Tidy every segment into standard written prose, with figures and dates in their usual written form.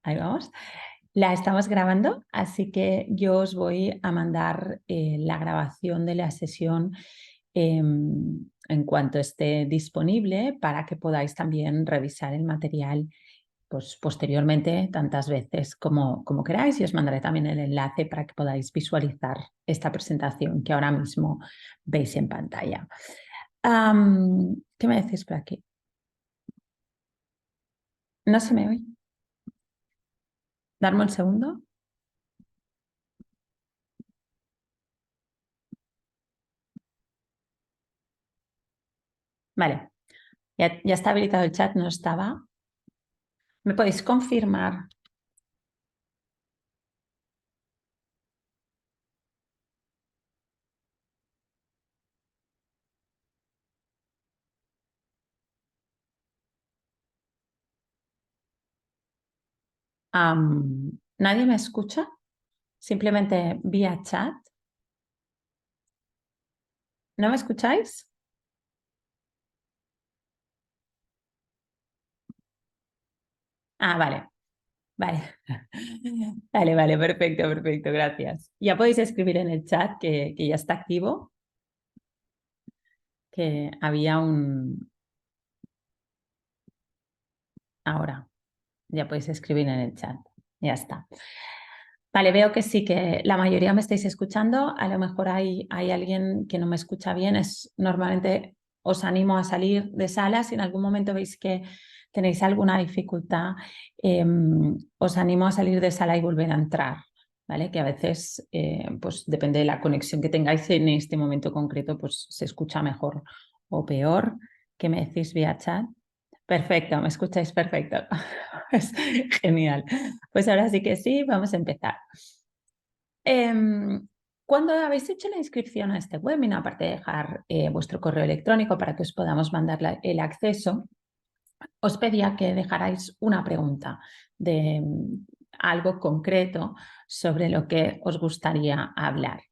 Ahí vamos. La estamos grabando, así que yo os voy a mandar la grabación de la sesión en cuanto esté disponible para que podáis también revisar el material pues, posteriormente tantas veces como queráis, y os mandaré también el enlace para que podáis visualizar esta presentación que ahora mismo veis en pantalla. ¿Qué me decís por aquí? ¿No se me oye? Darme un segundo. Vale, ya está habilitado el chat, no estaba. ¿Me podéis confirmar? ¿Nadie me escucha? Simplemente vía chat. ¿No me escucháis? Vale, vale. Vale, perfecto, gracias. Ya podéis escribir en el chat que ya está activo, que había un... Ahora, ya podéis escribir en el chat. Ya está. Vale, veo que sí, que la mayoría me estáis escuchando. A lo mejor hay alguien que no me escucha bien. Normalmente os animo a salir de sala. Si en algún momento veis que tenéis alguna dificultad, os animo a salir de sala y volver a entrar, ¿vale? Que a veces, pues depende de la conexión que tengáis en este momento concreto, pues se escucha mejor o peor. ¿Qué me decís vía chat? Perfecto, me escucháis perfecto. Pues, genial. Pues ahora sí que sí, vamos a empezar. Cuando habéis hecho la inscripción a este webinar, aparte de dejar vuestro correo electrónico para que os podamos mandar el acceso, os pedía que dejarais una pregunta de algo concreto sobre lo que os gustaría hablar.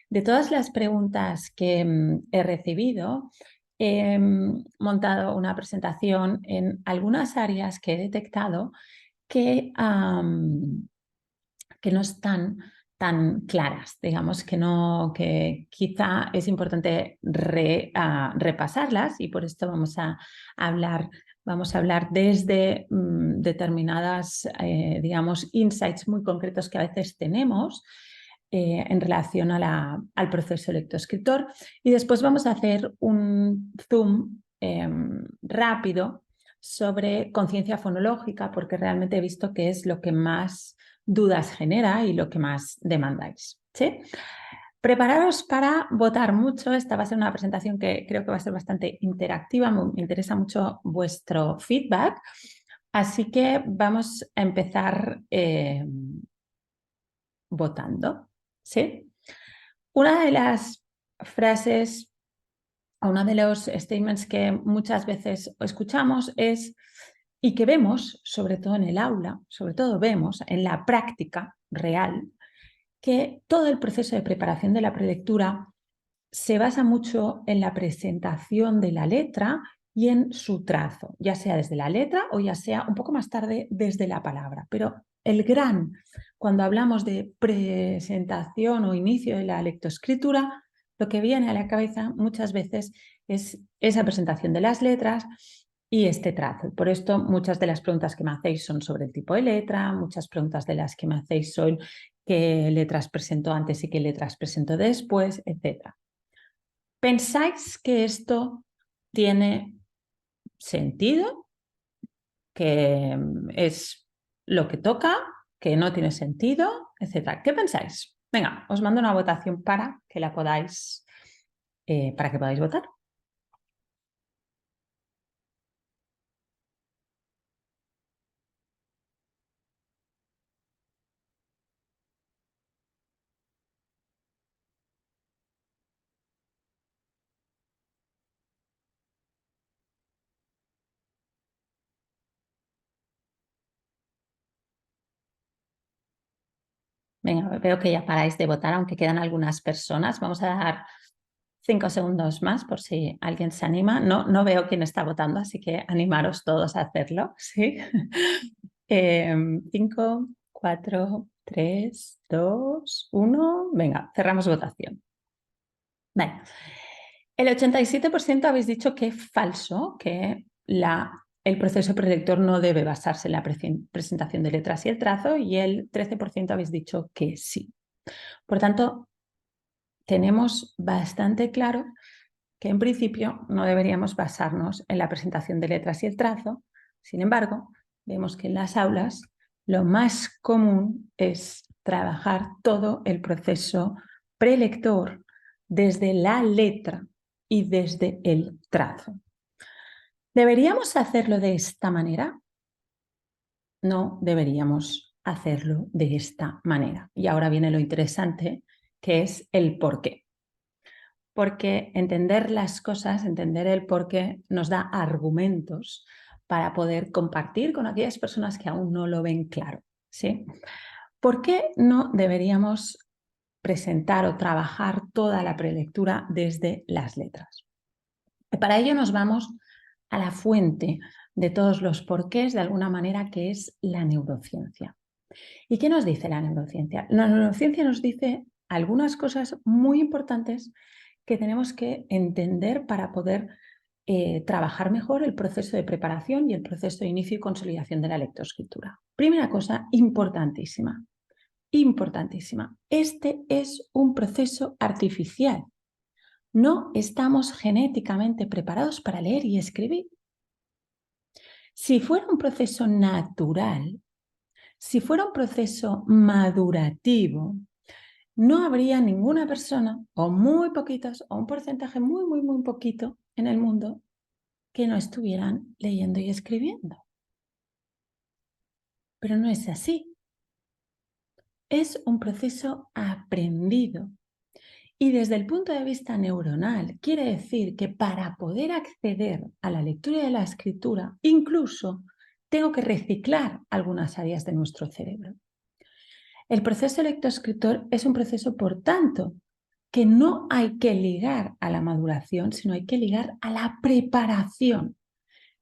De todas las preguntas que he recibido, he montado una presentación en algunas áreas que he detectado que no están tan claras, digamos que quizá es importante repasarlas, y por esto vamos a hablar desde determinadas, digamos, insights muy concretos que a veces tenemos en relación al proceso lectoescritor, y después vamos a hacer un zoom rápido sobre conciencia fonológica, porque realmente he visto que es lo que más dudas genera y lo que más demandáis. ¿Sí? Prepararos para votar mucho. Esta va a ser una presentación que creo que va a ser bastante interactiva. Me interesa mucho vuestro feedback. Así que vamos a empezar votando. ¿Sí? Una de las frases, uno de los statements que muchas veces escuchamos es, y que vemos, sobre todo en el aula, sobre todo vemos en la práctica real, que todo el proceso de preparación de la prelectura se basa mucho en la presentación de la letra y en su trazo, ya sea desde la letra o ya sea un poco más tarde desde la palabra. Pero cuando hablamos de presentación o inicio de la lectoescritura, lo que viene a la cabeza muchas veces es esa presentación de las letras y este trazo. Por esto muchas de las preguntas que me hacéis son sobre el tipo de letra, muchas preguntas de las que me hacéis son qué letras presento antes y qué letras presento después, etc. ¿Pensáis que esto tiene sentido? ¿Que es lo que toca? ¿Que no tiene sentido? Etcétera. ¿Qué pensáis? Venga, os mando una votación para que podáis votar. Venga, veo que ya paráis de votar, aunque quedan algunas personas. Vamos a dar 5 segundos más por si alguien se anima. No veo quién está votando, así que animaros todos a hacerlo. ¿Sí? 5, 4, 3, 2, 1. Venga, cerramos votación. Vale. El 87% habéis dicho que es falso, que el proceso prelector no debe basarse en la presentación de letras y el trazo, y el 13% habéis dicho que sí. Por tanto, tenemos bastante claro que en principio no deberíamos basarnos en la presentación de letras y el trazo. Sin embargo, vemos que en las aulas lo más común es trabajar todo el proceso prelector desde la letra y desde el trazo. ¿Deberíamos hacerlo de esta manera? No deberíamos hacerlo de esta manera. Y ahora viene lo interesante, que es el por qué. Porque entender las cosas, entender el por qué, nos da argumentos para poder compartir con aquellas personas que aún no lo ven claro, ¿sí? ¿Por qué no deberíamos presentar o trabajar toda la prelectura desde las letras? Y para ello nos vamos a la fuente de todos los porqués, de alguna manera, que es la neurociencia. ¿Y qué nos dice la neurociencia? La neurociencia nos dice algunas cosas muy importantes que tenemos que entender para poder trabajar mejor el proceso de preparación y el proceso de inicio y consolidación de la lectoescritura. Primera cosa importantísima, importantísima. Este es un proceso artificial. No estamos genéticamente preparados para leer y escribir. Si fuera un proceso natural, si fuera un proceso madurativo, no habría ninguna persona, o muy poquitas, o un porcentaje muy, muy, muy poquito en el mundo, que no estuvieran leyendo y escribiendo. Pero no es así. Es un proceso aprendido. Y desde el punto de vista neuronal, quiere decir que para poder acceder a la lectura y a la escritura, incluso tengo que reciclar algunas áreas de nuestro cerebro. El proceso lectoescritor es un proceso, por tanto, que no hay que ligar a la maduración, sino hay que ligar a la preparación.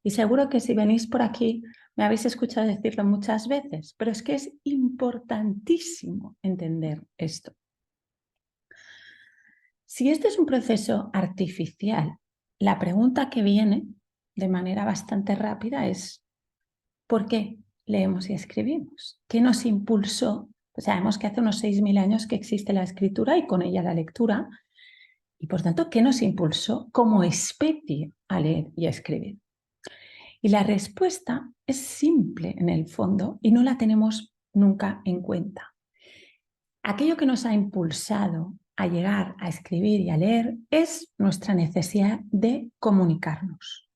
Y seguro que si venís por aquí me habéis escuchado decirlo muchas veces, pero es que es importantísimo entender esto. Si este es un proceso artificial, la pregunta que viene de manera bastante rápida es ¿por qué leemos y escribimos? ¿Qué nos impulsó? Pues sabemos que hace unos 6.000 años que existe la escritura y con ella la lectura, y por tanto, ¿qué nos impulsó como especie a leer y a escribir? Y la respuesta es simple en el fondo y no la tenemos nunca en cuenta. Aquello que nos ha impulsado a llegar a escribir y a leer es nuestra necesidad de comunicarnos.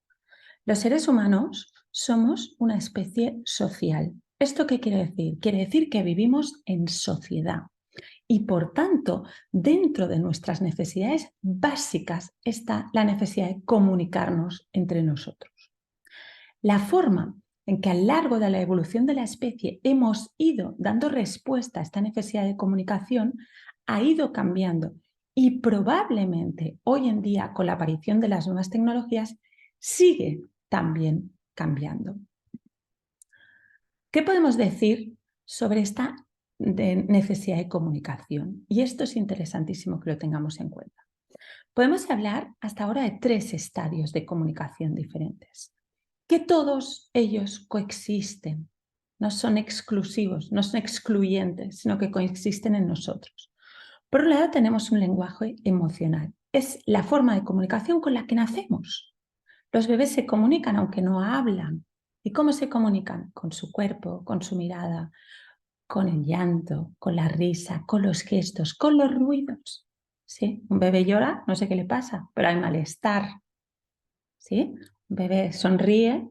Los seres humanos somos una especie social. ¿Esto qué quiere decir? Quiere decir que vivimos en sociedad y por tanto dentro de nuestras necesidades básicas está la necesidad de comunicarnos entre nosotros. La forma en que a lo largo de la evolución de la especie hemos ido dando respuesta a esta necesidad de comunicación ha ido cambiando y probablemente hoy en día con la aparición de las nuevas tecnologías sigue también cambiando. ¿Qué podemos decir sobre esta necesidad de comunicación? Y esto es interesantísimo que lo tengamos en cuenta. Podemos hablar hasta ahora de 3 estadios de comunicación diferentes, que todos ellos coexisten, no son exclusivos, no son excluyentes, sino que coexisten en nosotros. Por un lado tenemos un lenguaje emocional, es la forma de comunicación con la que nacemos. Los bebés se comunican aunque no hablan. ¿Y cómo se comunican? Con su cuerpo, con su mirada, con el llanto, con la risa, con los gestos, con los ruidos. ¿Sí? Un bebé llora, no sé qué le pasa, pero hay malestar. ¿Sí? Un bebé sonríe,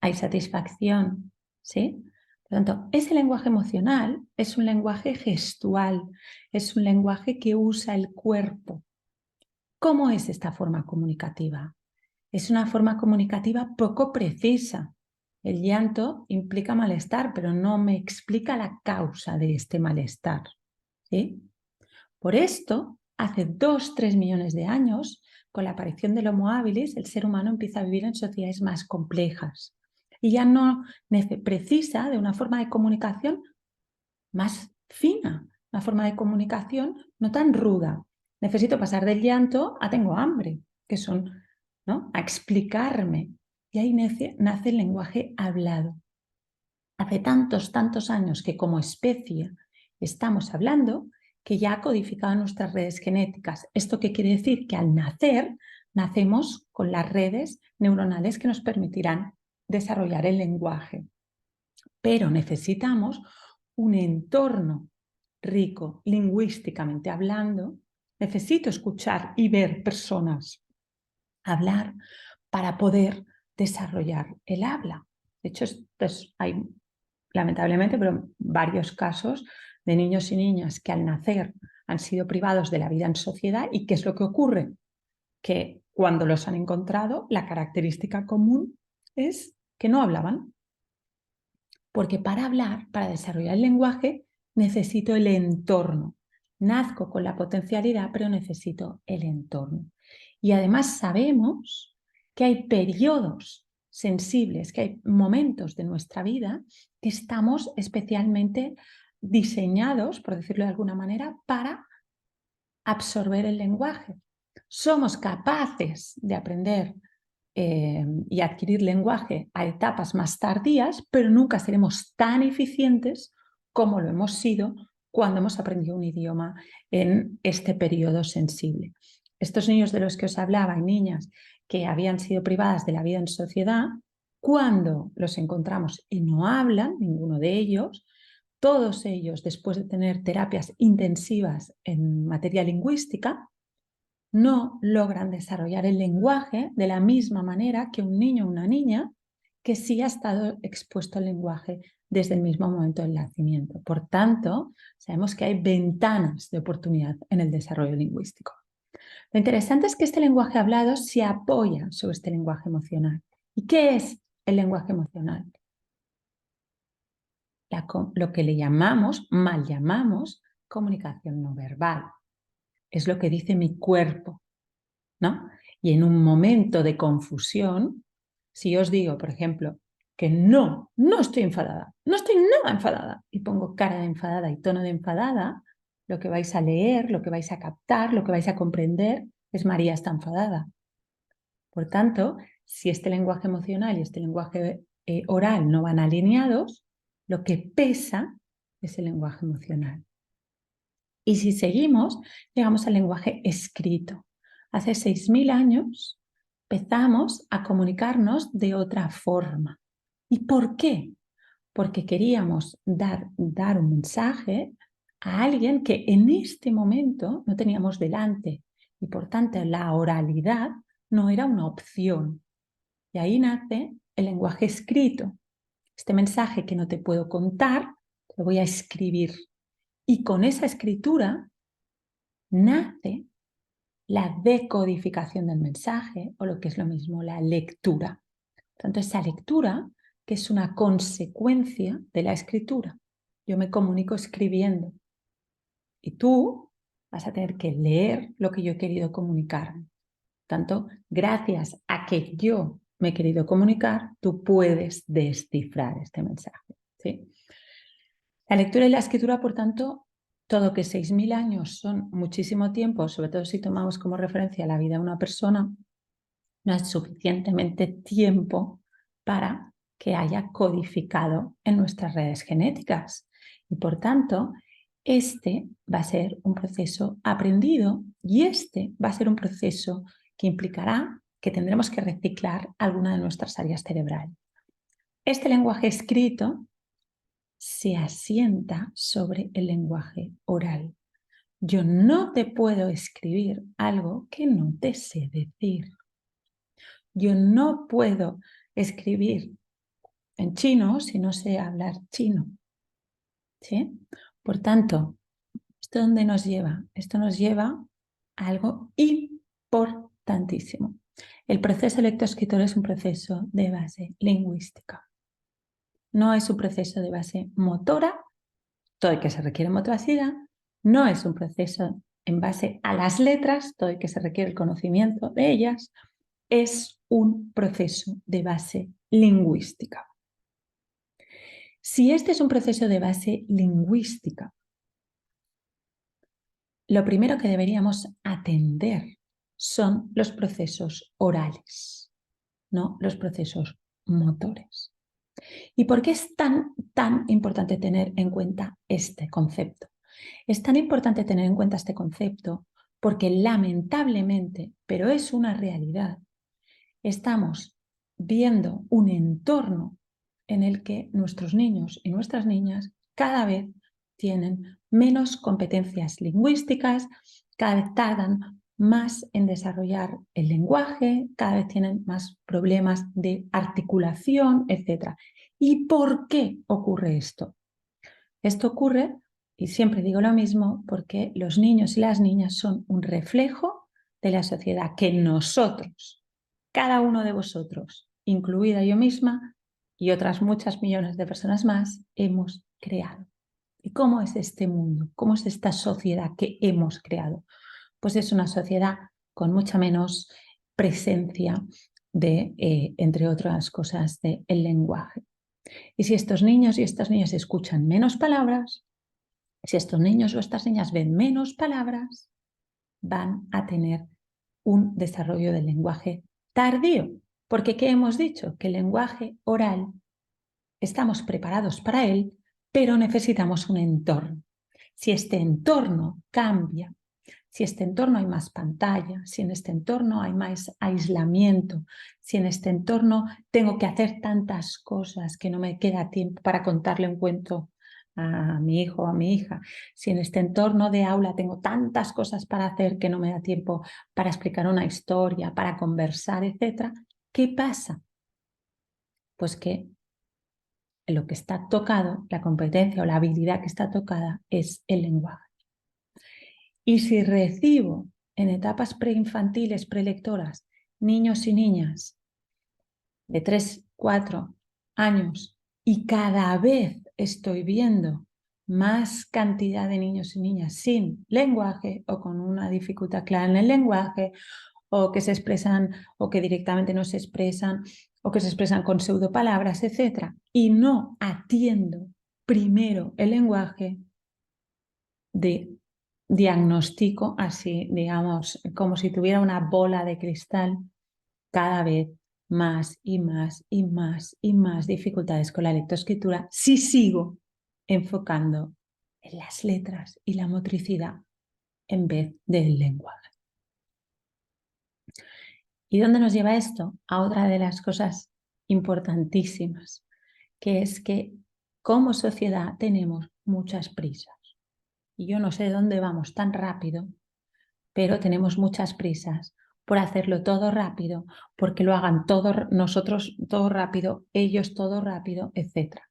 hay satisfacción. ¿Sí? Por lo tanto, ese lenguaje emocional es un lenguaje gestual, es un lenguaje que usa el cuerpo. ¿Cómo es esta forma comunicativa? Es una forma comunicativa poco precisa. El llanto implica malestar, pero no me explica la causa de este malestar. ¿Sí? Por esto, hace 2-3 millones de años, con la aparición del Homo habilis, el ser humano empieza a vivir en sociedades más complejas. y ya no precisa de una forma de comunicación más fina, una forma de comunicación no tan ruda. Necesito pasar del llanto a tengo hambre, que son, ¿no?, a explicarme. Y ahí nace el lenguaje hablado. Hace tantos años que como especie estamos hablando que ya ha codificado nuestras redes genéticas. ¿Esto qué quiere decir? Que al nacer, nacemos con las redes neuronales que nos permitirán desarrollar el lenguaje. Pero necesitamos un entorno rico lingüísticamente hablando. Necesito escuchar y ver personas hablar para poder desarrollar el habla. De hecho, hay lamentablemente, pero varios casos de niños y niñas que al nacer han sido privados de la vida en sociedad. ¿Y qué es lo que ocurre? Que cuando los han encontrado, la característica común es que no hablaban. Porque para hablar, para desarrollar el lenguaje, necesito el entorno. Nazco con la potencialidad, pero necesito el entorno. Y además sabemos que hay periodos sensibles, que hay momentos de nuestra vida que estamos especialmente diseñados, por decirlo de alguna manera, para absorber el lenguaje. Somos capaces de aprender y adquirir lenguaje a etapas más tardías, pero nunca seremos tan eficientes como lo hemos sido cuando hemos aprendido un idioma en este periodo sensible. Estos niños de los que os hablaba y niñas que habían sido privadas de la vida en sociedad, cuando los encontramos y no hablan, ninguno de ellos, todos ellos, después de tener terapias intensivas en materia lingüística, no logran desarrollar el lenguaje de la misma manera que un niño o una niña que sí ha estado expuesto al lenguaje desde el mismo momento del nacimiento. Por tanto, sabemos que hay ventanas de oportunidad en el desarrollo lingüístico. Lo interesante es que este lenguaje hablado se apoya sobre este lenguaje emocional. ¿Y qué es el lenguaje emocional? Lo que le llamamos, mal llamamos, comunicación no verbal. Es lo que dice mi cuerpo, ¿no? Y en un momento de confusión, si yo os digo, por ejemplo, que no estoy enfadada, no estoy nada enfadada, y pongo cara de enfadada y tono de enfadada, lo que vais a leer, lo que vais a captar, lo que vais a comprender es María está enfadada. Por tanto, si este lenguaje emocional y este lenguaje oral no van alineados, lo que pesa es el lenguaje emocional. Y si seguimos, llegamos al lenguaje escrito. Hace 6.000 años empezamos a comunicarnos de otra forma. ¿Y por qué? Porque queríamos dar un mensaje a alguien que en este momento no teníamos delante y por tanto la oralidad no era una opción. Y ahí nace el lenguaje escrito. Este mensaje que no te puedo contar, lo voy a escribir. Y con esa escritura nace la decodificación del mensaje o lo que es lo mismo, la lectura. Por tanto, esa lectura que es una consecuencia de la escritura. Yo me comunico escribiendo y tú vas a tener que leer lo que yo he querido comunicar. Por tanto, gracias a que yo me he querido comunicar, tú puedes descifrar este mensaje, ¿sí? La lectura y la escritura, por tanto, todo que 6.000 años son muchísimo tiempo, sobre todo si tomamos como referencia la vida de una persona, no es suficientemente tiempo para que haya codificado en nuestras redes genéticas. Y por tanto, este va a ser un proceso aprendido y este va a ser un proceso que implicará que tendremos que reciclar alguna de nuestras áreas cerebrales. Este lenguaje escrito se asienta sobre el lenguaje oral. Yo no te puedo escribir algo que no te sé decir. Yo no puedo escribir en chino si no sé hablar chino, ¿sí? Por tanto, ¿esto dónde nos lleva? Esto nos lleva a algo importantísimo. El proceso lectoescritor es un proceso de base lingüística. No es un proceso de base motora, todo el que se requiere motricidad, no es un proceso en base a las letras, todo el que se requiere el conocimiento de ellas, es un proceso de base lingüística. Si este es un proceso de base lingüística, lo primero que deberíamos atender son los procesos orales, no los procesos motores. ¿Y por qué es tan importante tener en cuenta este concepto? Es tan importante tener en cuenta este concepto porque lamentablemente, pero es una realidad, estamos viendo un entorno en el que nuestros niños y nuestras niñas cada vez tienen menos competencias lingüísticas, cada vez tardan más en desarrollar el lenguaje, cada vez tienen más problemas de articulación, etc. ¿Y por qué ocurre esto? Esto ocurre, y siempre digo lo mismo, porque los niños y las niñas son un reflejo de la sociedad que nosotros, cada uno de vosotros, incluida yo misma y otras muchas millones de personas más, hemos creado. ¿Y cómo es este mundo? ¿Cómo es esta sociedad que hemos creado? Pues es una sociedad con mucha menos presencia de, entre otras cosas, del lenguaje. Y si estos niños y estas niñas escuchan menos palabras, si estos niños o estas niñas ven menos palabras, van a tener un desarrollo del lenguaje tardío. Porque, ¿qué hemos dicho? Que el lenguaje oral estamos preparados para él, pero necesitamos un entorno. Si este entorno cambia, si en este entorno hay más pantalla, si en este entorno hay más aislamiento, si en este entorno tengo que hacer tantas cosas que no me queda tiempo para contarle un cuento a mi hijo o a mi hija, si en este entorno de aula tengo tantas cosas para hacer que no me da tiempo para explicar una historia, para conversar, etc., ¿qué pasa? Pues que lo que está tocado, la competencia o la habilidad que está tocada es el lenguaje. Y si recibo en etapas preinfantiles, prelectoras, niños y niñas de 3, 4 años y cada vez estoy viendo más cantidad de niños y niñas sin lenguaje o con una dificultad clara en el lenguaje o que se expresan o que directamente no se expresan o que se expresan con pseudopalabras, etc. Y no atiendo primero el lenguaje de diagnóstico, así, digamos, como si tuviera una bola de cristal, cada vez más y más y más y más dificultades con la lectoescritura si sigo enfocando en las letras y la motricidad en vez del lenguaje. ¿Y dónde nos lleva esto? A otra de las cosas importantísimas, que es que como sociedad tenemos muchas prisas. Y yo no sé dónde vamos tan rápido, pero tenemos muchas prisas por hacerlo todo rápido, porque lo hagan todo, nosotros todo rápido, ellos todo rápido, etc.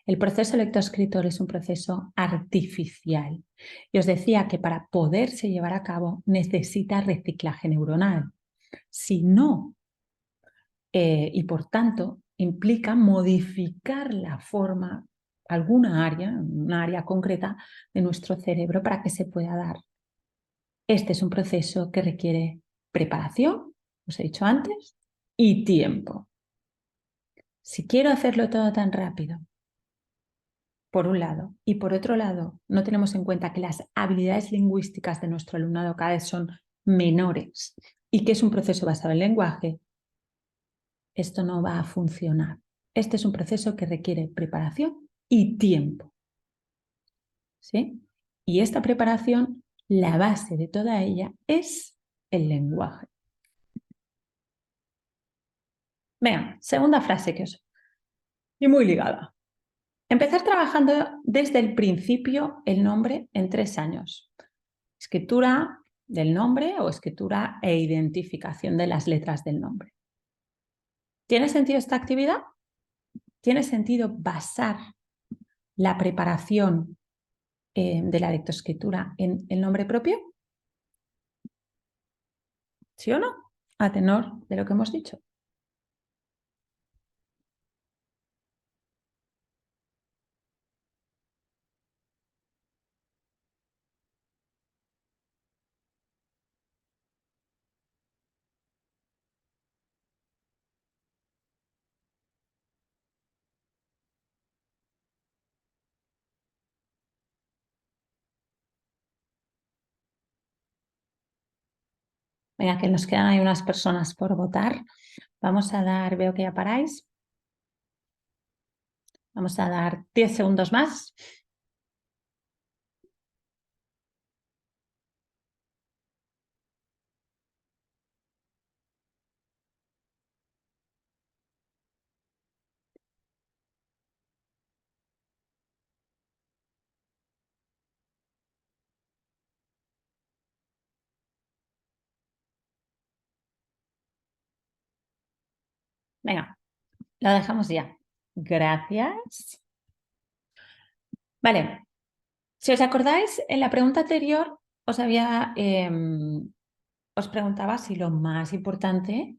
El proceso lectoescritor es un proceso artificial. Y os decía que para poderse llevar a cabo necesita reciclaje neuronal. Si no, y por tanto implica modificar la forma, alguna área, una área concreta de nuestro cerebro para que se pueda dar. Este es un proceso que requiere preparación, os he dicho antes, y tiempo. Si quiero hacerlo todo tan rápido, por un lado, y por otro lado, no tenemos en cuenta que las habilidades lingüísticas de nuestro alumnado cada vez son menores y que es un proceso basado en lenguaje, esto no va a funcionar. Este es un proceso que requiere preparación y tiempo. ¿Sí? Y esta preparación, la base de toda ella es el lenguaje. Vean, segunda frase que os... Y muy ligada. Empezar trabajando desde el principio el nombre en 3 años. Escritura del nombre o escritura e identificación de las letras del nombre. ¿Tiene sentido esta actividad? ¿Tiene sentido basar la preparación de la lectoescritura en el nombre propio? ¿Sí o no? A tenor de lo que hemos dicho. Venga, que nos quedan ahí unas personas por votar. Vamos a dar, veo que ya paráis. Vamos a dar 10 segundos más. Venga, lo dejamos ya. Gracias. Vale, si os acordáis, en la pregunta anterior os preguntaba si lo más importante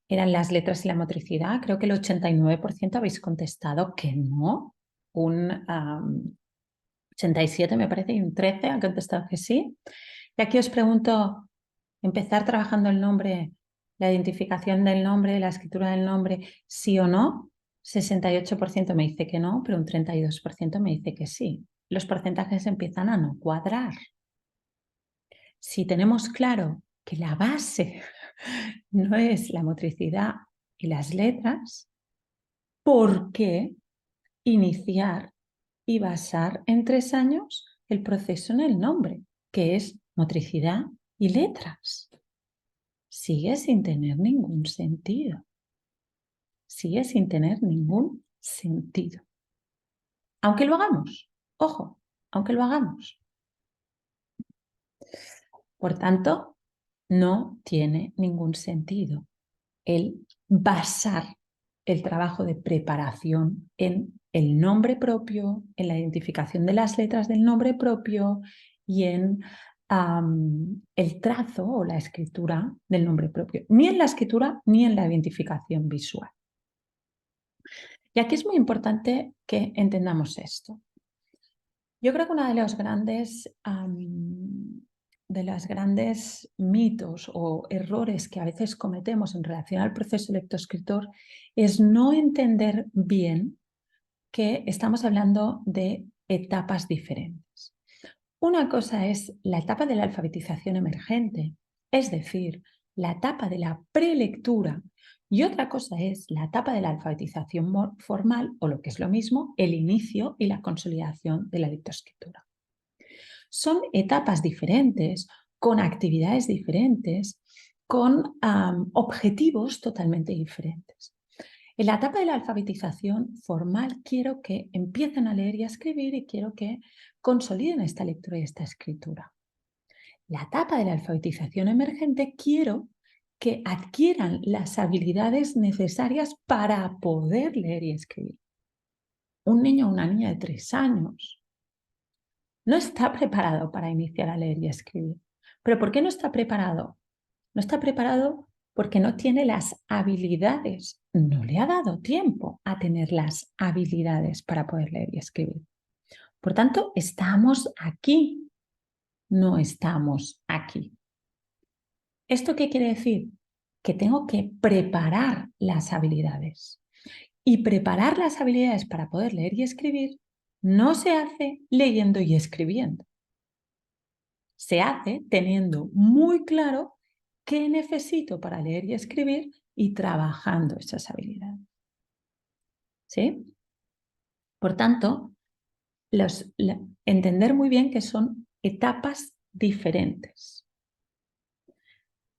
eran las letras y la motricidad. Creo que el 89% habéis contestado que no. Un 87 me parece y un 13 han contestado que sí. Y aquí os pregunto, empezar trabajando el nombre, la identificación del nombre, la escritura del nombre, sí o no. 68% me dice que no, pero un 32% me dice que sí. Los porcentajes empiezan a no cuadrar. Si tenemos claro que la base no es la motricidad y las letras, ¿por qué iniciar y basar en 3 años el proceso en el nombre, que es motricidad y letras? Sigue sin tener ningún sentido. Sigue sin tener ningún sentido. Aunque lo hagamos, ojo, aunque lo hagamos. Por tanto, no tiene ningún sentido el basar el trabajo de preparación en el nombre propio, en la identificación de las letras del nombre propio y en el trazo o la escritura del nombre propio. Ni en la escritura ni en la identificación visual. Y aquí es muy importante que entendamos esto. Yo creo que uno de los grandes mitos o errores que a veces cometemos en relación al proceso lectoescritor es no entender bien que estamos hablando de etapas diferentes. Una cosa es la etapa de la alfabetización emergente, es decir, la etapa de la prelectura, y otra cosa es la etapa de la alfabetización formal, o lo que es lo mismo, el inicio y la consolidación de la lectoescritura. Son etapas diferentes, con actividades diferentes, con objetivos totalmente diferentes. En la etapa de la alfabetización formal quiero que empiecen a leer y a escribir y quiero que consoliden esta lectura y esta escritura. La etapa de la alfabetización emergente quiero que adquieran las habilidades necesarias para poder leer y escribir. Un niño o una niña de 3 años no está preparado para iniciar a leer y a escribir. ¿Pero por qué no está preparado? No está preparado porque no tiene las habilidades, no le ha dado tiempo a tener las habilidades para poder leer y escribir. Por tanto, estamos aquí, no estamos aquí. ¿Esto qué quiere decir? Que tengo que preparar las habilidades. Y preparar las habilidades para poder leer y escribir no se hace leyendo y escribiendo. Se hace teniendo muy claro qué necesito para leer y escribir y trabajando esas habilidades. ¿Sí? Por tanto, entender muy bien que son etapas diferentes.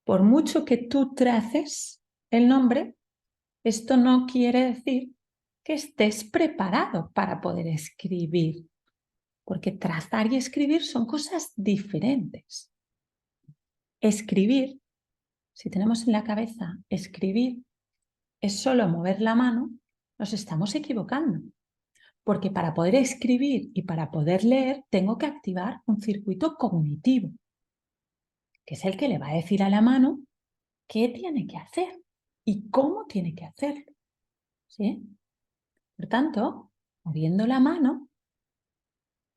Por mucho que tú traces el nombre, esto no quiere decir que estés preparado para poder escribir, porque trazar y escribir son cosas diferentes. Escribir, si tenemos en la cabeza escribir es solo mover la mano, nos estamos equivocando. Porque para poder escribir y para poder leer tengo que activar un circuito cognitivo, que es el que le va a decir a la mano qué tiene que hacer y cómo tiene que hacerlo. ¿Sí? Por tanto, moviendo la mano,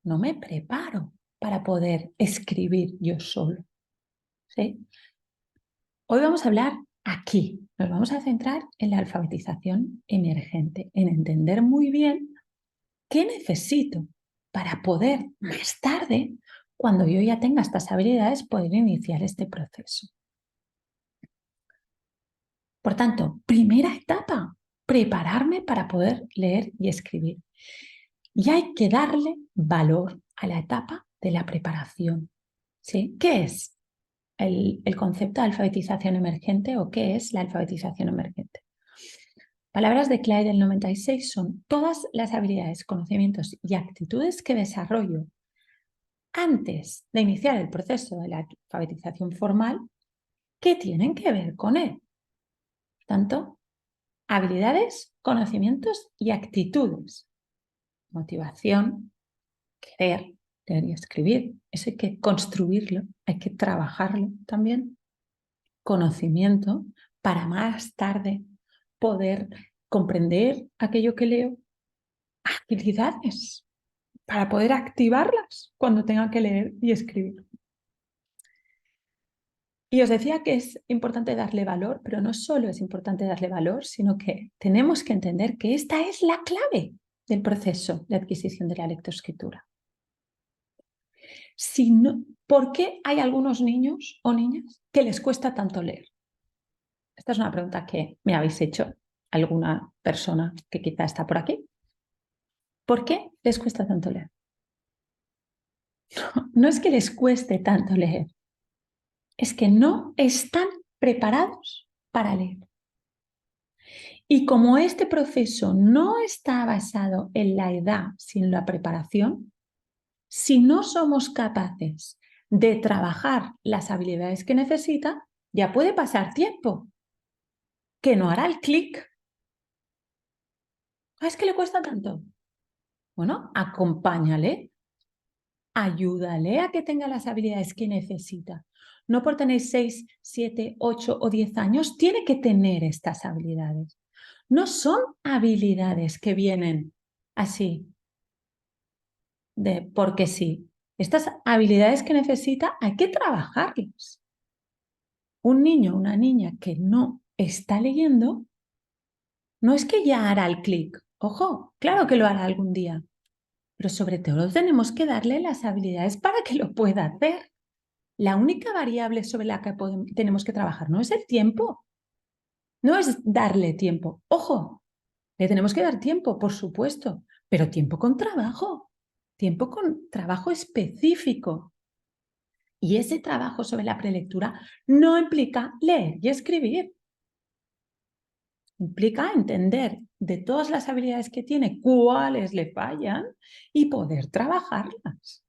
no me preparo para poder escribir yo solo. ¿Sí? Hoy vamos a hablar aquí, nos vamos a centrar en la alfabetización emergente, en entender muy bien qué necesito para poder más tarde, cuando yo ya tenga estas habilidades, poder iniciar este proceso. Por tanto, primera etapa, prepararme para poder leer y escribir. Y hay que darle valor a la etapa de la preparación. ¿Sí? ¿Qué es el concepto de alfabetización emergente o qué es la alfabetización emergente? Palabras de Clay del 96 son todas las habilidades, conocimientos y actitudes que desarrollo antes de iniciar el proceso de la alfabetización formal que tienen que ver con él. Por tanto, habilidades, conocimientos y actitudes. Motivación, querer, leer y escribir. Eso hay que construirlo, hay que trabajarlo también. Conocimiento para más tarde poder comprender aquello que leo. Habilidades para poder activarlas cuando tenga que leer y escribir. Y os decía que es importante darle valor, pero no solo es importante darle valor, sino que tenemos que entender que esta es la clave del proceso de adquisición de la lectoescritura. Si no, ¿por qué hay algunos niños o niñas que les cuesta tanto leer? Esta es una pregunta que me habéis hecho alguna persona que quizá está por aquí. ¿Por qué les cuesta tanto leer? No es que les cueste tanto leer, es que no están preparados para leer. Y como este proceso no está basado en la edad, sino en la preparación, si no somos capaces de trabajar las habilidades que necesita, ya puede pasar tiempo, que no hará el clic. ¿Es que le cuesta tanto? Bueno, acompáñale, ayúdale a que tenga las habilidades que necesita. No por tener 6, 7, 8 o 10 años, tiene que tener estas habilidades. No son habilidades que vienen así, de porque sí. Estas habilidades que necesita hay que trabajarlas. Un niño o una niña que no está leyendo, no es que ya hará el clic. Ojo, claro que lo hará algún día, pero sobre todo tenemos que darle las habilidades para que lo pueda hacer. La única variable sobre la que tenemos que trabajar no es el tiempo, no es darle tiempo. Ojo, le tenemos que dar tiempo, por supuesto, pero tiempo con trabajo específico. Y ese trabajo sobre la prelectura no implica leer y escribir. Implica entender de todas las habilidades que tiene, cuáles le fallan y poder trabajarlas.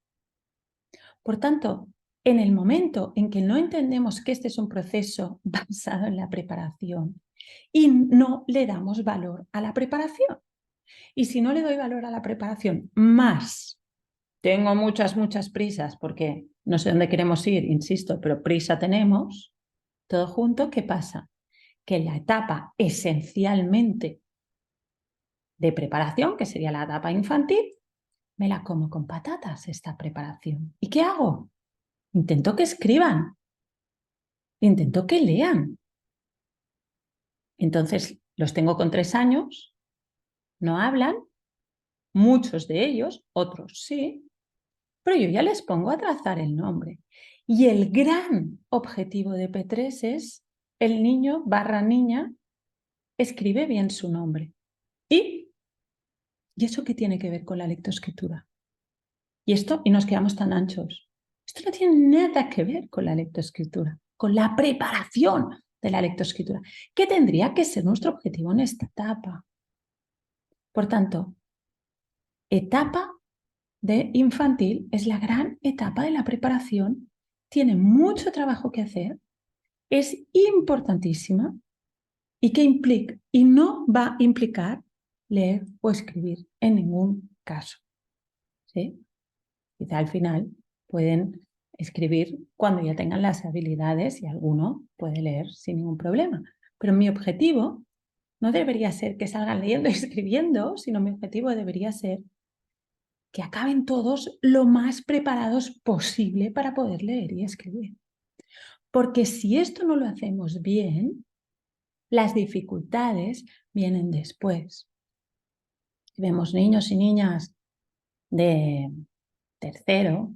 Por tanto, en el momento en que no entendemos que este es un proceso basado en la preparación y no le damos valor a la preparación, y si no le doy valor a la preparación, más tengo muchas prisas porque no sé dónde queremos ir, insisto, pero prisa tenemos, todo junto, ¿qué pasa? Que en la etapa esencialmente de preparación, que sería la etapa infantil, me la como con patatas esta preparación. ¿Y qué hago? Intento que escriban, intento que lean. Entonces, los tengo con 3 años, no hablan, muchos de ellos, otros sí, pero yo ya les pongo a trazar el nombre. Y el gran objetivo de P3 es el niño / niña escribe bien su nombre. ¿Y eso qué tiene que ver con la lectoescritura? Y nos quedamos tan anchos. Esto no tiene nada que ver con la lectoescritura, con la preparación de la lectoescritura, que tendría que ser nuestro objetivo en esta etapa. Por tanto, etapa de infantil es la gran etapa de la preparación, tiene mucho trabajo que hacer, es importantísima y que implica y no va a implicar leer o escribir en ningún caso. ¿Sí? Quizá al final pueden escribir cuando ya tengan las habilidades y alguno puede leer sin ningún problema. Pero mi objetivo no debería ser que salgan leyendo y escribiendo, sino mi objetivo debería ser que acaben todos lo más preparados posible para poder leer y escribir. Porque si esto no lo hacemos bien, las dificultades vienen después. Vemos niños y niñas de tercero,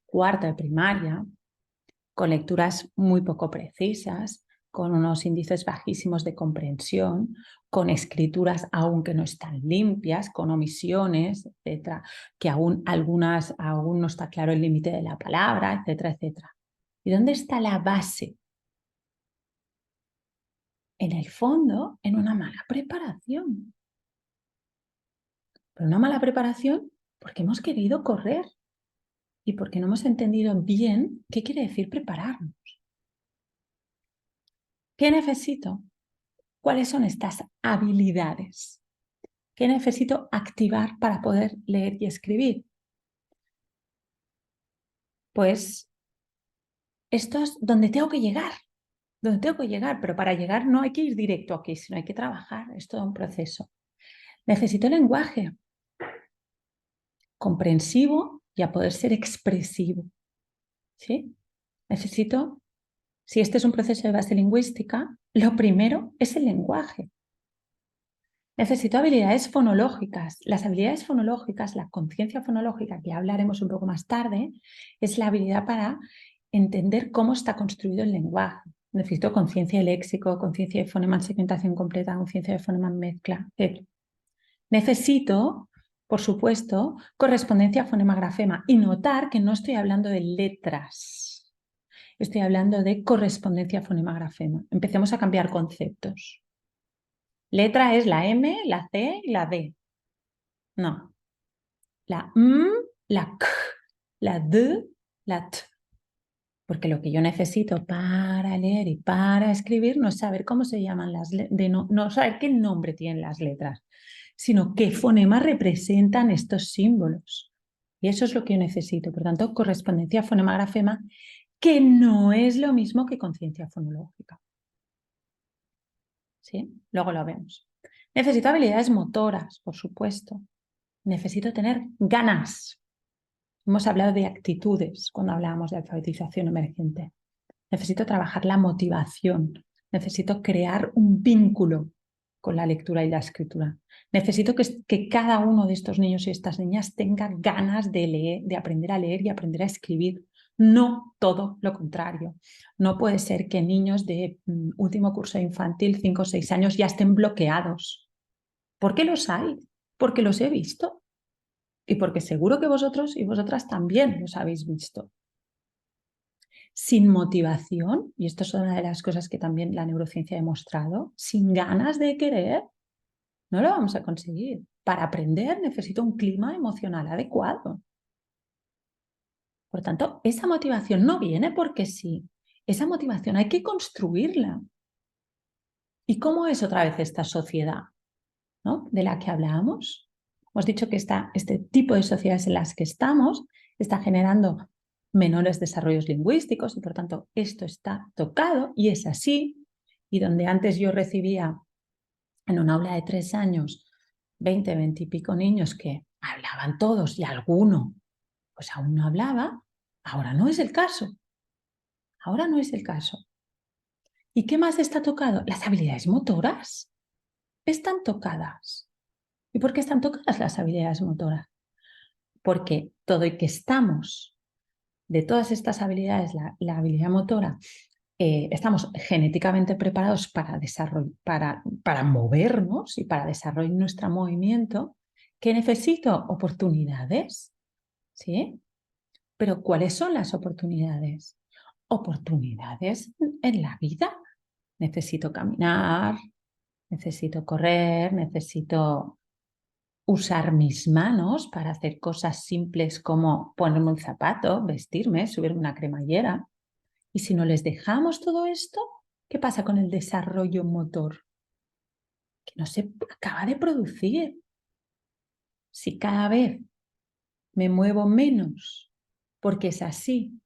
cuarto de primaria, con lecturas muy poco precisas, con unos índices bajísimos de comprensión, con escrituras aún que no están limpias, con omisiones, etcétera, que aún no está claro el límite de la palabra, etcétera, etcétera. ¿Y dónde está la base? En el fondo, en una mala preparación. Pero una mala preparación porque hemos querido correr y porque no hemos entendido bien qué quiere decir prepararnos. ¿Qué necesito? ¿Cuáles son estas habilidades? ¿Qué necesito activar para poder leer y escribir? Pues esto es donde tengo que llegar, pero para llegar no hay que ir directo aquí, sino hay que trabajar, es todo un proceso. Necesito lenguaje comprensivo y a poder ser expresivo, ¿sí? Necesito, si este es un proceso de base lingüística, lo primero es el lenguaje. Necesito habilidades fonológicas. Las habilidades fonológicas, la conciencia fonológica, que hablaremos un poco más tarde, es la habilidad para entender cómo está construido el lenguaje. Necesito conciencia de léxico, conciencia de fonema en segmentación completa, conciencia de fonema en mezcla, etc. Necesito, por supuesto, correspondencia fonema-grafema y notar que no estoy hablando de letras, estoy hablando de correspondencia fonema-grafema. Empecemos a cambiar conceptos. Letra es la M, la C y la D. No. La M, la K, la D, la T. Porque lo que yo necesito para leer y para escribir no es saber cómo se llaman las letras, no saber qué nombre tienen las letras, sino qué fonemas representan estos símbolos. Y eso es lo que yo necesito. Por tanto, correspondencia fonema-grafema, que no es lo mismo que conciencia fonológica. ¿Sí? Luego lo vemos. Necesito habilidades motoras, por supuesto. Necesito tener ganas. Hemos hablado de actitudes cuando hablábamos de alfabetización emergente. Necesito trabajar la motivación. Necesito crear un vínculo con la lectura y la escritura. Necesito que cada uno de estos niños y estas niñas tenga ganas de leer, de aprender a leer y aprender a escribir. No todo lo contrario. No puede ser que niños de último curso infantil, 5 o 6 años, ya estén bloqueados. ¿Por qué los hay? Porque los he visto. Y porque seguro que vosotros y vosotras también los habéis visto. Sin motivación, y esto es una de las cosas que también la neurociencia ha demostrado, sin ganas de querer, no lo vamos a conseguir. Para aprender necesito un clima emocional adecuado. Por tanto, esa motivación no viene porque sí. Esa motivación hay que construirla. ¿Y cómo es otra vez esta sociedad, ¿no?, de la que hablábamos? Hemos dicho que este tipo de sociedades en las que estamos está generando menores desarrollos lingüísticos y por tanto esto está tocado y es así. Y donde antes yo recibía en un aula de 3 años 20 y pico niños que hablaban todos y alguno pues aún no hablaba, ahora no es el caso. Ahora no es el caso. ¿Y qué más está tocado? Las habilidades motoras están tocadas. ¿Y por qué están tocadas las habilidades motoras? Porque todo y que estamos de todas estas habilidades, la habilidad motora, estamos genéticamente preparados para movernos y para desarrollar nuestro movimiento, que necesito oportunidades, ¿sí? Pero ¿cuáles son las oportunidades? Oportunidades en la vida. Necesito caminar, necesito correr, necesito usar mis manos para hacer cosas simples como ponerme un zapato, vestirme, subirme una cremallera. Y si no les dejamos todo esto, ¿qué pasa con el desarrollo motor? Que no se acaba de producir. Si cada vez me muevo menos, porque es así,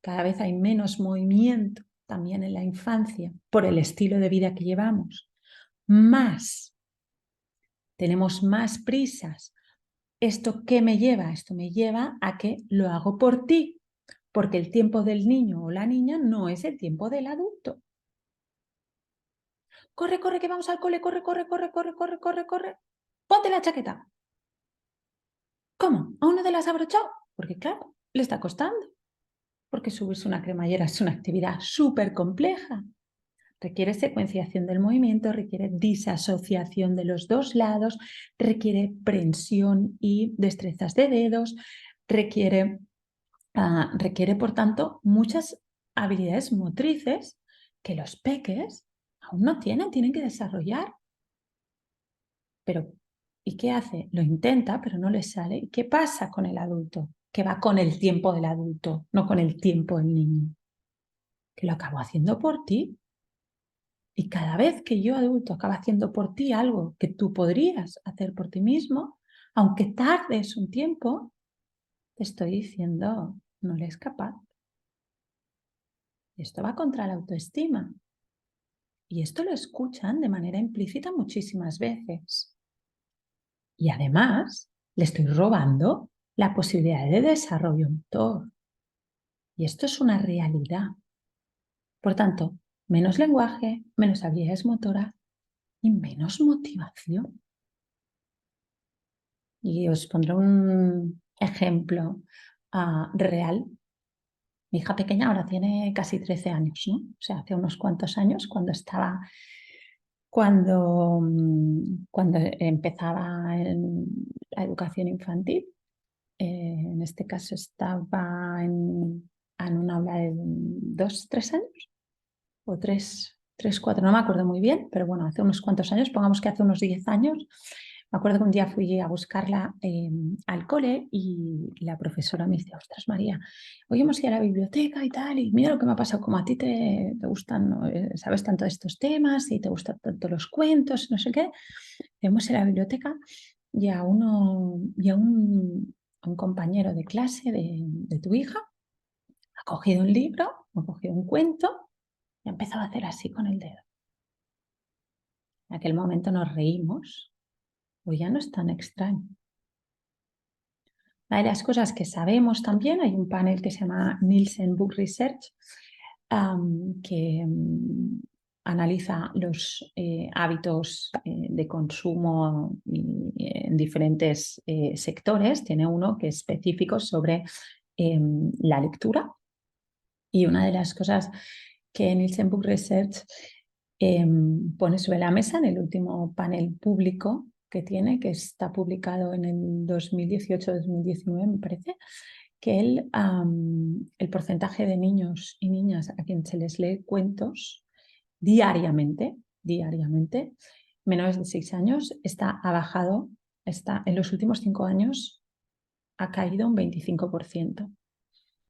cada vez hay menos movimiento también en la infancia por el estilo de vida que llevamos, más tenemos más prisas. ¿Esto qué me lleva? Esto me lleva a que lo hago por ti, porque el tiempo del niño o la niña no es el tiempo del adulto. Corre, corre, que vamos al cole, corre, corre, corre, corre, corre, corre, corre. Ponte la chaqueta. ¿Cómo? ¿Aún no te la has abrochado? Porque claro, le está costando. Porque subirse una cremallera es una actividad súper compleja. Requiere secuenciación del movimiento, requiere disasociación de los dos lados, requiere prensión y destrezas de dedos, requiere, por tanto, muchas habilidades motrices que los peques aún no tienen que desarrollar. Pero, ¿y qué hace? Lo intenta, pero no le sale. ¿Y qué pasa con el adulto? Que va con el tiempo del adulto, no con el tiempo del niño. Que lo acabo haciendo por ti. Y cada vez que yo, adulto, acabo haciendo por ti algo que tú podrías hacer por ti mismo, aunque tardes un tiempo, te estoy diciendo, no eres capaz. Y esto va contra la autoestima. Y esto lo escuchan de manera implícita muchísimas veces. Y además, le estoy robando la posibilidad de desarrollo motor. Y esto es una realidad. Por tanto, menos lenguaje, menos habilidades motoras y menos motivación. Y os pondré un ejemplo real. Mi hija pequeña ahora tiene casi 13 años, ¿no? O sea, hace unos cuantos años, cuando empezaba en la educación infantil, en este caso estaba en un aula de 2, 3 años, o 3, 4, no me acuerdo muy bien, pero bueno, hace unos cuantos años, pongamos que hace unos 10 años, me acuerdo que un día fui a buscarla al cole y la profesora me dice, ostras María, hoy hemos ido a la biblioteca y tal, y mira lo que me ha pasado, como a ti te gustan, ¿no? Sabes tanto de estos temas y te gustan tanto los cuentos, no sé qué, hemos ido a la biblioteca y a un compañero de clase de tu hija ha cogido un libro, ha cogido un cuento y ha empezado a hacer así con el dedo. En aquel momento nos reímos, pues ya no es tan extraño. Una de las cosas que sabemos también, hay un panel que se llama Nielsen Book Research, que analiza los hábitos de consumo en diferentes sectores. Tiene uno que es específico sobre la lectura. Y una de las cosas que Nielsen Book Research pone sobre la mesa en el último panel público que tiene, que está publicado en el 2018-2019, me parece, que el porcentaje de niños y niñas a quien se les lee cuentos diariamente, menores de 6 años, ha bajado, en los últimos 5 años ha caído un 25%.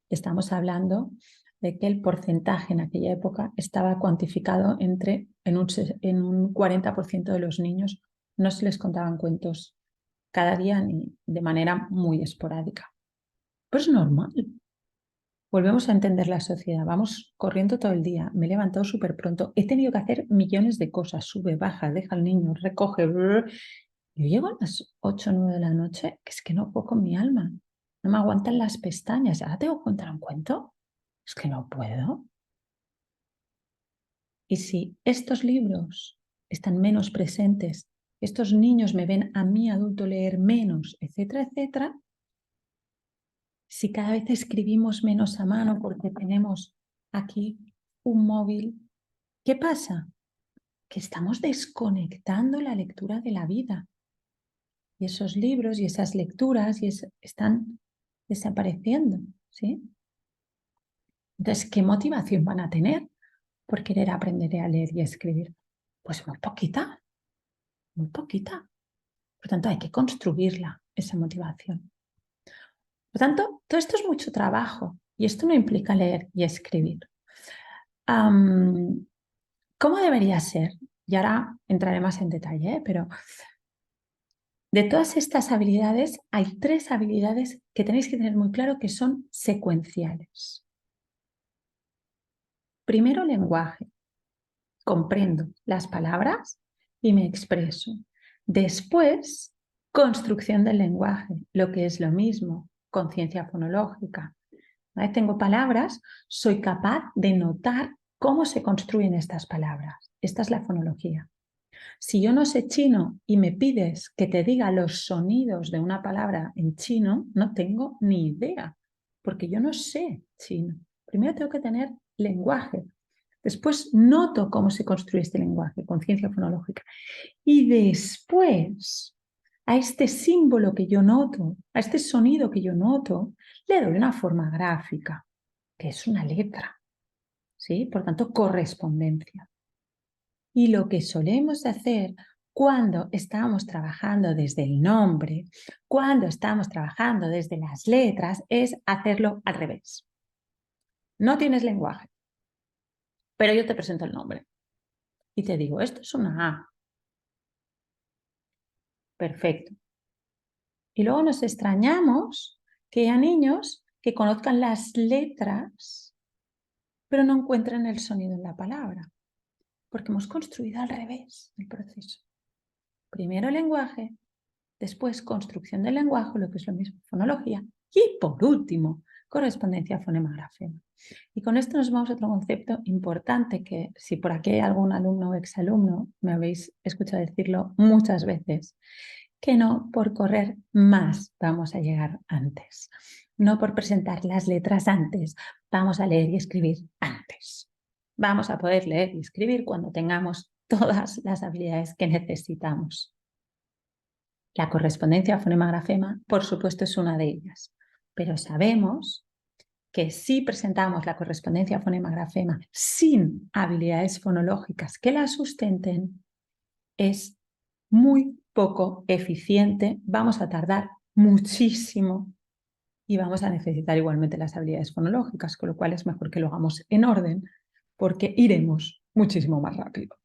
Estamos hablando de que el porcentaje en aquella época estaba cuantificado en un 40% de los niños no se les contaban cuentos cada día ni de manera muy esporádica. Pero es normal. Volvemos a entender la sociedad. Vamos corriendo todo el día. Me he levantado súper pronto. He tenido que hacer millones de cosas. Sube, baja, deja al niño, recoge. Yo llego a las 8 o 9 de la noche, que es que no puedo con mi alma. No me aguantan las pestañas. ¿Ahora tengo que contar un cuento? Es que no puedo. Y si estos libros están menos presentes, estos niños me ven a mí adulto leer menos, etcétera, etcétera, si cada vez escribimos menos a mano porque tenemos aquí un móvil, ¿qué pasa? Que estamos desconectando la lectura de la vida. Y esos libros y esas lecturas están desapareciendo, ¿sí? Entonces, ¿qué motivación van a tener por querer aprender a leer y a escribir? Pues muy poquita, muy poquita. Por tanto, hay que construirla, esa motivación. Por tanto, todo esto es mucho trabajo y esto no implica leer y escribir. ¿Cómo debería ser? Y ahora entraré más en detalle, pero de todas estas habilidades, hay 3 habilidades que tenéis que tener muy claro que son secuenciales. Primero, lenguaje. Comprendo las palabras y me expreso. Después, construcción del lenguaje, lo que es lo mismo, conciencia fonológica. Una vez tengo palabras, soy capaz de notar cómo se construyen estas palabras. Esta es la fonología. Si yo no sé chino y me pides que te diga los sonidos de una palabra en chino, no tengo ni idea, porque yo no sé chino. Primero tengo que tener lenguaje. Después noto cómo se construye este lenguaje, conciencia fonológica. Y después, a este símbolo que yo noto, a este sonido que yo noto, le doy una forma gráfica, que es una letra, ¿sí? Por tanto, correspondencia. Y lo que solemos hacer cuando estamos trabajando desde el nombre, cuando estamos trabajando desde las letras, es hacerlo al revés. No tienes lenguaje, pero yo te presento el nombre y te digo, esto es una A. Perfecto. Y luego nos extrañamos que haya niños que conozcan las letras, pero no encuentren el sonido en la palabra, porque hemos construido al revés el proceso. Primero el lenguaje, después construcción del lenguaje, lo que es lo mismo, fonología, y por último, correspondencia fonema-grafema. Y con esto nos vamos a otro concepto importante que si por aquí hay algún alumno o exalumno, me habéis escuchado decirlo muchas veces, que no por correr más vamos a llegar antes. No por presentar las letras antes, vamos a leer y escribir antes. Vamos a poder leer y escribir cuando tengamos todas las habilidades que necesitamos. La correspondencia fonema-grafema, por supuesto, es una de ellas, pero sabemos que si presentamos la correspondencia fonema-grafema sin habilidades fonológicas que la sustenten, es muy poco eficiente, vamos a tardar muchísimo y vamos a necesitar igualmente las habilidades fonológicas, con lo cual es mejor que lo hagamos en orden porque iremos muchísimo más rápido.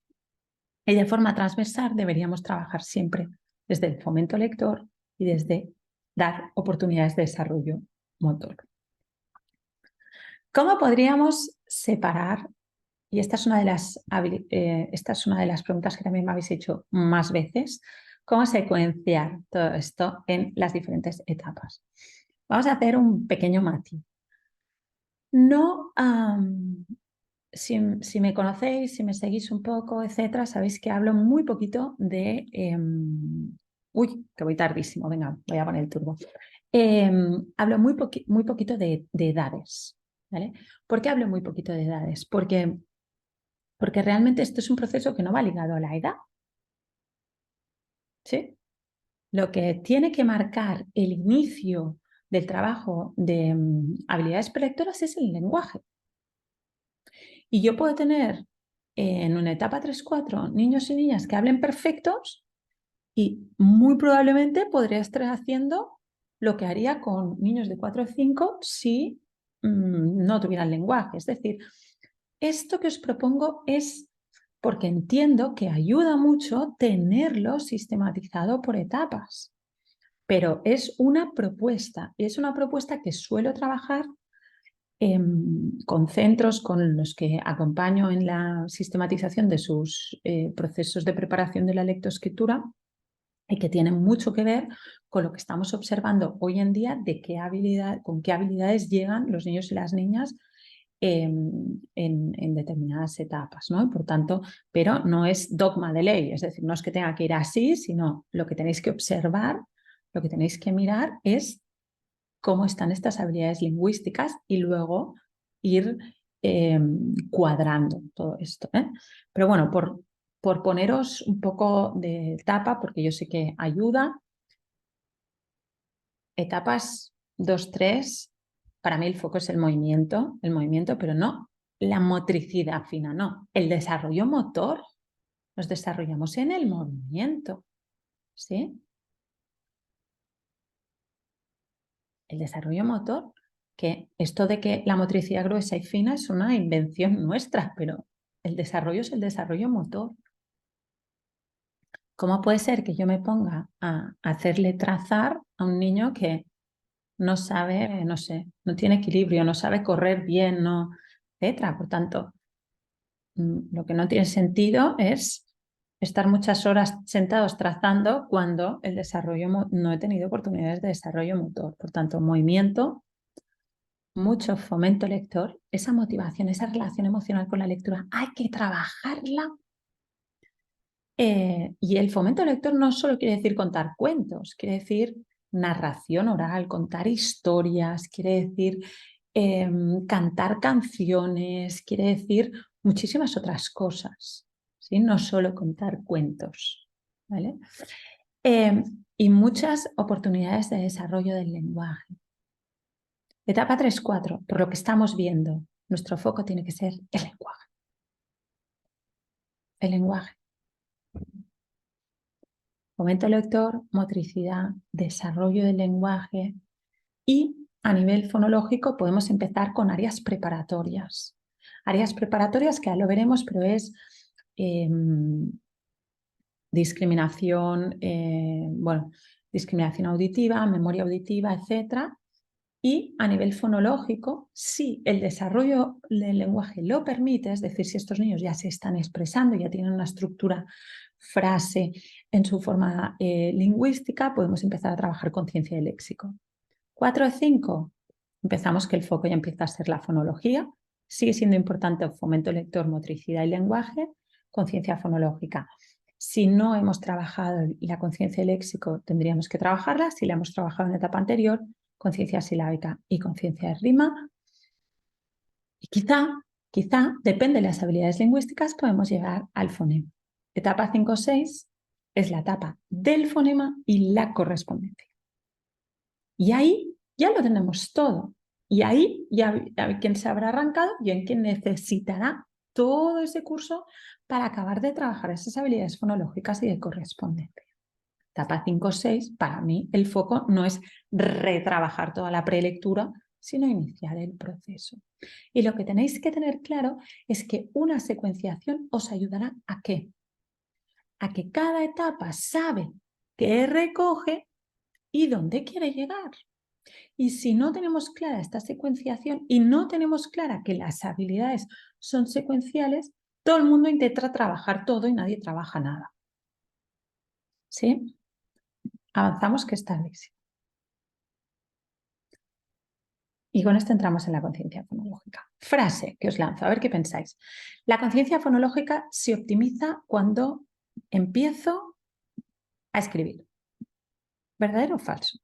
Y de forma transversal deberíamos trabajar siempre desde el fomento lector y desde dar oportunidades de desarrollo motor. ¿Cómo podríamos separar? Y esta es una de las preguntas que también me habéis hecho más veces. ¿Cómo secuenciar todo esto en las diferentes etapas? Vamos a hacer un pequeño matiz. No, si me conocéis, si me seguís un poco, etcétera, sabéis que hablo muy poquito de... uy, que voy tardísimo, venga, voy a poner el turbo. Hablo muy poquito de edades. ¿Vale? ¿Por qué hablo muy poquito de edades? Porque realmente esto es un proceso que no va ligado a la edad. ¿Sí? Lo que tiene que marcar el inicio del trabajo de habilidades prelectoras es el lenguaje. Y yo puedo tener en una etapa 3-4 niños y niñas que hablen perfectos y muy probablemente podría estar haciendo lo que haría con niños de 4 o 5 si no tuvieran lenguaje. Es decir, esto que os propongo es porque entiendo que ayuda mucho tenerlo sistematizado por etapas. Pero es una propuesta que suelo trabajar con centros con los que acompaño en la sistematización de sus procesos de preparación de la lectoescritura y que tienen mucho que ver con lo que estamos observando hoy en día de con qué habilidades llegan los niños y las niñas en determinadas etapas, ¿no? Por tanto, pero no es dogma de ley, es decir, no es que tenga que ir así, sino lo que tenéis que observar, lo que tenéis que mirar es cómo están estas habilidades lingüísticas y luego ir cuadrando todo esto. Pero bueno, por poneros un poco de etapa, porque yo sé que ayuda, etapas 2-3, para mí el foco es el movimiento, pero no la motricidad fina, no. El desarrollo motor nos desarrollamos en el movimiento, ¿sí? El desarrollo motor, que esto de que la motricidad gruesa y fina es una invención nuestra, pero el desarrollo es el desarrollo motor. ¿Cómo puede ser que yo me ponga a hacerle trazar a un niño que no sabe, no sé, no tiene equilibrio, no sabe correr bien, no, etcétera? Por tanto, lo que no tiene sentido es estar muchas horas sentados trazando cuando el desarrollo no he tenido oportunidades de desarrollo motor. Por tanto, movimiento, mucho fomento lector, esa motivación, esa relación emocional con la lectura, hay que trabajarla. Y el fomento lector no solo quiere decir contar cuentos, quiere decir narración oral, contar historias, quiere decir cantar canciones, quiere decir muchísimas otras cosas, ¿sí? No solo contar cuentos, ¿vale? Y muchas oportunidades de desarrollo del lenguaje. Etapa 3-4, por lo que estamos viendo, nuestro foco tiene que ser el lenguaje. El lenguaje. Fomento lector, motricidad, desarrollo del lenguaje y a nivel fonológico podemos empezar con áreas preparatorias. Áreas preparatorias que ya lo veremos, pero es discriminación, discriminación auditiva, memoria auditiva, etc. Y a nivel fonológico, si el desarrollo del lenguaje lo permite, es decir, si estos niños ya se están expresando, ya tienen una estructura frase en su forma lingüística, podemos empezar a trabajar conciencia del léxico. 4-5, empezamos que el foco ya empieza a ser la fonología, sigue siendo importante el fomento lector, motricidad y lenguaje, conciencia fonológica. Si no hemos trabajado la conciencia del léxico, tendríamos que trabajarla. Si la hemos trabajado en la etapa anterior, conciencia silábica y conciencia de rima. Y quizá, depende de las habilidades lingüísticas, podemos llegar al fonema. Etapa 5-6 es la etapa del fonema y la correspondencia. Y ahí ya lo tenemos todo. Y ahí ya hay quien se habrá arrancado y hay quien necesitará todo ese curso para acabar de trabajar esas habilidades fonológicas y de correspondencia. Etapa 5-6, para mí el foco no es retrabajar toda la prelectura, sino iniciar el proceso. Y lo que tenéis que tener claro es que una secuenciación os ayudará ¿a qué? A que cada etapa sabe qué recoge y dónde quiere llegar. Y si no tenemos clara esta secuenciación y no tenemos clara que las habilidades son secuenciales, todo el mundo intenta trabajar todo y nadie trabaja nada. ¿Sí? Avanzamos, que está léxico. Y con esto entramos en la conciencia fonológica. Frase que os lanzo, a ver qué pensáis. La conciencia fonológica se optimiza cuando empiezo a escribir. ¿Verdadero o falso?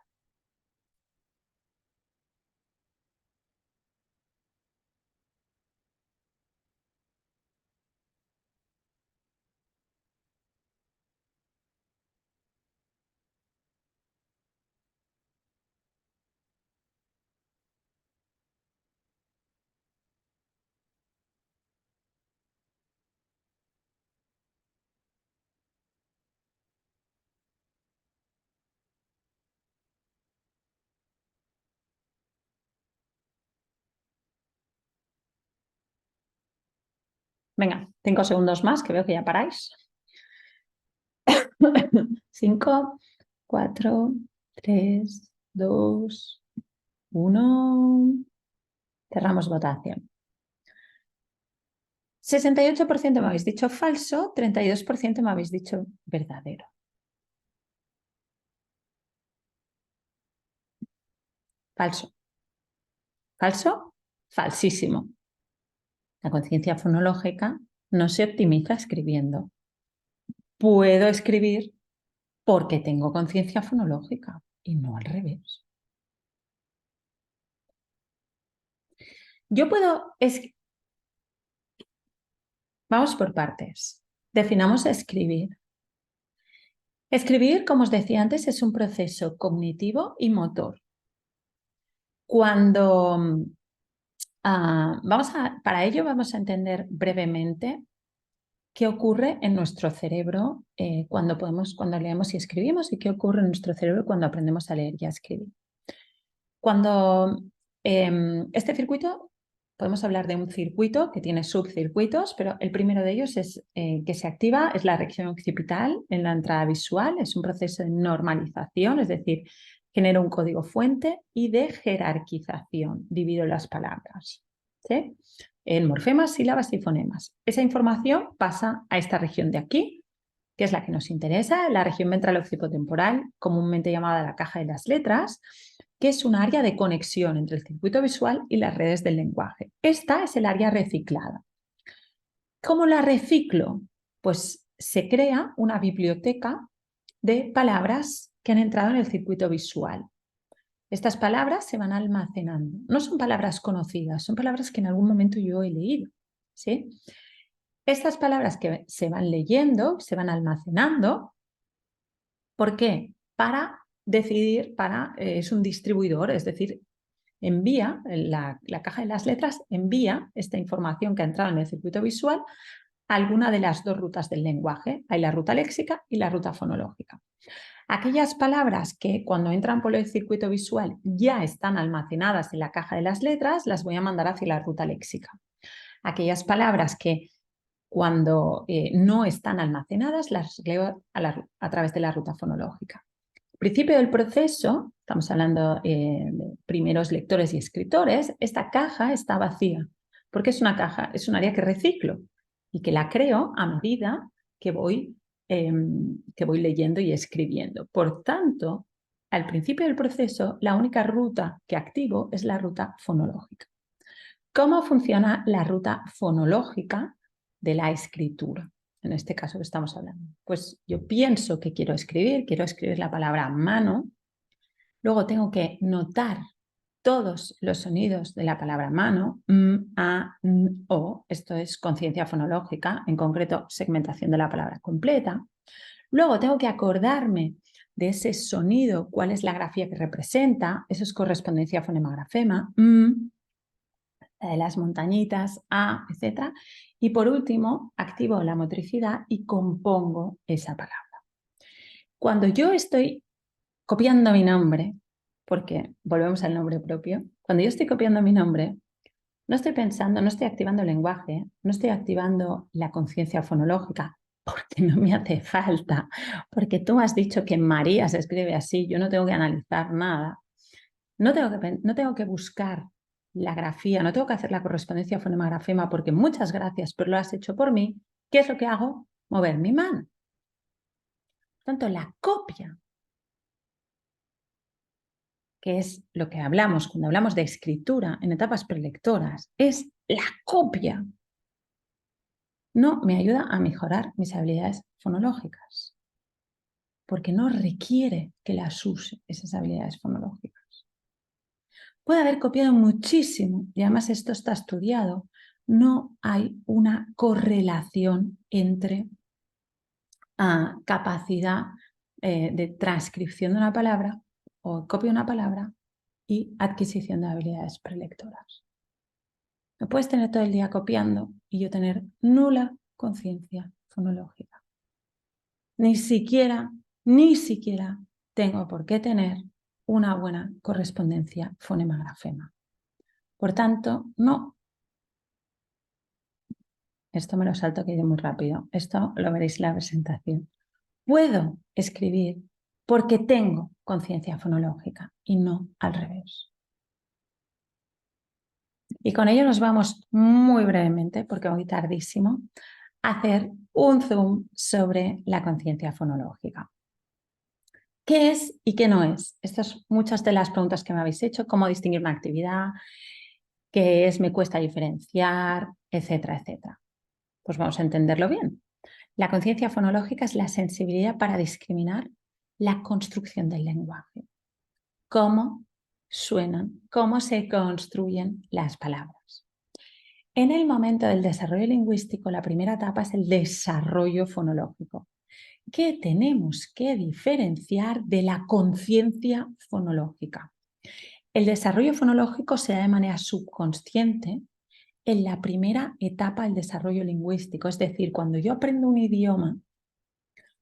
Venga, 5 segundos más, que veo que ya paráis. 5, 4, 3, 2, 1. Cerramos votación. 68% me habéis dicho falso, 32% me habéis dicho verdadero. Falso. Falso, falsísimo. La conciencia fonológica no se optimiza escribiendo. Puedo escribir porque tengo conciencia fonológica y no al revés. Yo puedo... Vamos por partes. Definamos escribir. Escribir, como os decía antes, es un proceso cognitivo y motor. Cuando... para ello vamos a entender brevemente qué ocurre en nuestro cerebro cuando leemos y escribimos y qué ocurre en nuestro cerebro cuando aprendemos a leer y a escribir. Cuando este circuito, podemos hablar de un circuito que tiene subcircuitos, pero el primero de ellos es que se activa, es la región occipital en la entrada visual, es un proceso de normalización, es decir, genera un código fuente y de jerarquización, divido las palabras, ¿sí? En morfemas, sílabas y fonemas. Esa información pasa a esta región de aquí, que es la que nos interesa, la región ventral occipotemporal, comúnmente llamada la caja de las letras, que es un área de conexión entre el circuito visual y las redes del lenguaje. Esta es el área reciclada. ¿Cómo la reciclo? Pues se crea una biblioteca de palabras que han entrado en el circuito visual. Estas palabras se van almacenando. No son palabras conocidas, son palabras que en algún momento yo he leído, ¿sí? Estas palabras que se van leyendo, se van almacenando. ¿Por qué? Para decidir, es un distribuidor, es decir, envía, la caja de las letras envía esta información que ha entrado en el circuito visual a alguna de las dos rutas del lenguaje. Hay la ruta léxica y la ruta fonológica. Aquellas palabras que cuando entran por el circuito visual ya están almacenadas en la caja de las letras, las voy a mandar hacia la ruta léxica. Aquellas palabras que cuando no están almacenadas las leo a través de la ruta fonológica. Al principio del proceso, estamos hablando de primeros lectores y escritores, esta caja está vacía, porque es una caja, es un área que reciclo y que la creo a medida que voy leyendo y escribiendo. Por tanto, al principio del proceso, la única ruta que activo es la ruta fonológica. ¿Cómo funciona la ruta fonológica de la escritura? En este caso que estamos hablando. Pues yo pienso que quiero escribir la palabra mano, luego tengo que notar todos los sonidos de la palabra mano, a, o, esto es conciencia fonológica, en concreto segmentación de la palabra completa. Luego tengo que acordarme de ese sonido, cuál es la grafía que representa, eso es correspondencia fonema-grafema, las montañitas, a, etc. Y por último, activo la motricidad y compongo esa palabra. Cuando yo estoy copiando mi nombre, porque volvemos al nombre propio, cuando yo estoy copiando mi nombre, no estoy pensando, no estoy activando el lenguaje, no estoy activando la conciencia fonológica, porque no me hace falta, porque tú has dicho que María se escribe así, yo no tengo que analizar nada, no tengo que buscar la grafía, no tengo que hacer la correspondencia fonema-grafema, porque muchas gracias, pero lo has hecho por mí. ¿Qué es lo que hago? Mover mi mano. Por tanto, la copia, que es lo que hablamos cuando hablamos de escritura en etapas prelectoras, es la copia. No me ayuda a mejorar mis habilidades fonológicas, porque no requiere que las use esas habilidades fonológicas. Puede haber copiado muchísimo y además esto está estudiado. No hay una correlación entre capacidad de transcripción de una palabra o copia de una palabra y adquisición de habilidades prelectoras. Me puedes tener todo el día copiando y yo tener nula conciencia fonológica. Ni siquiera tengo por qué tener una buena correspondencia fonema-grafema. Por tanto, no. Esto me lo salto que he ido muy rápido. Esto lo veréis en la presentación. Puedo escribir porque tengo conciencia fonológica y no al revés. Y con ello nos vamos muy brevemente, porque voy tardísimo, a hacer un zoom sobre la conciencia fonológica. ¿Qué es y qué no es? Estas son muchas de las preguntas que me habéis hecho. ¿Cómo distinguir una actividad? ¿Qué es? ¿Me cuesta diferenciar? Etcétera, etcétera. Pues vamos a entenderlo bien. La conciencia fonológica es la sensibilidad para discriminar la construcción del lenguaje. Cómo suenan, cómo se construyen las palabras. En el momento del desarrollo lingüístico, la primera etapa es el desarrollo fonológico, que tenemos que diferenciar de la conciencia fonológica. El desarrollo fonológico se da de manera subconsciente en la primera etapa del desarrollo lingüístico, es decir, cuando yo aprendo un idioma,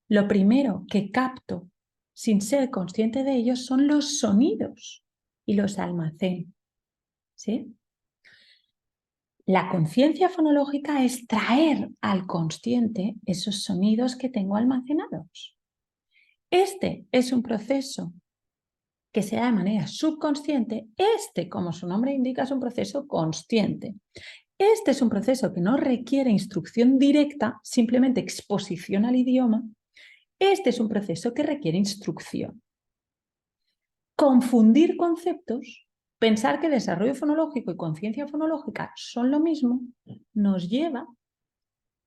lo primero que capto sin ser consciente de ellos son los sonidos y los almaceno. ¿Sí? La conciencia fonológica es traer al consciente esos sonidos que tengo almacenados. Este es un proceso que se da de manera subconsciente. Este, como su nombre indica, es un proceso consciente. Este es un proceso que no requiere instrucción directa, simplemente exposición al idioma. Este es un proceso que requiere instrucción. Confundir conceptos, pensar que desarrollo fonológico y conciencia fonológica son lo mismo, nos lleva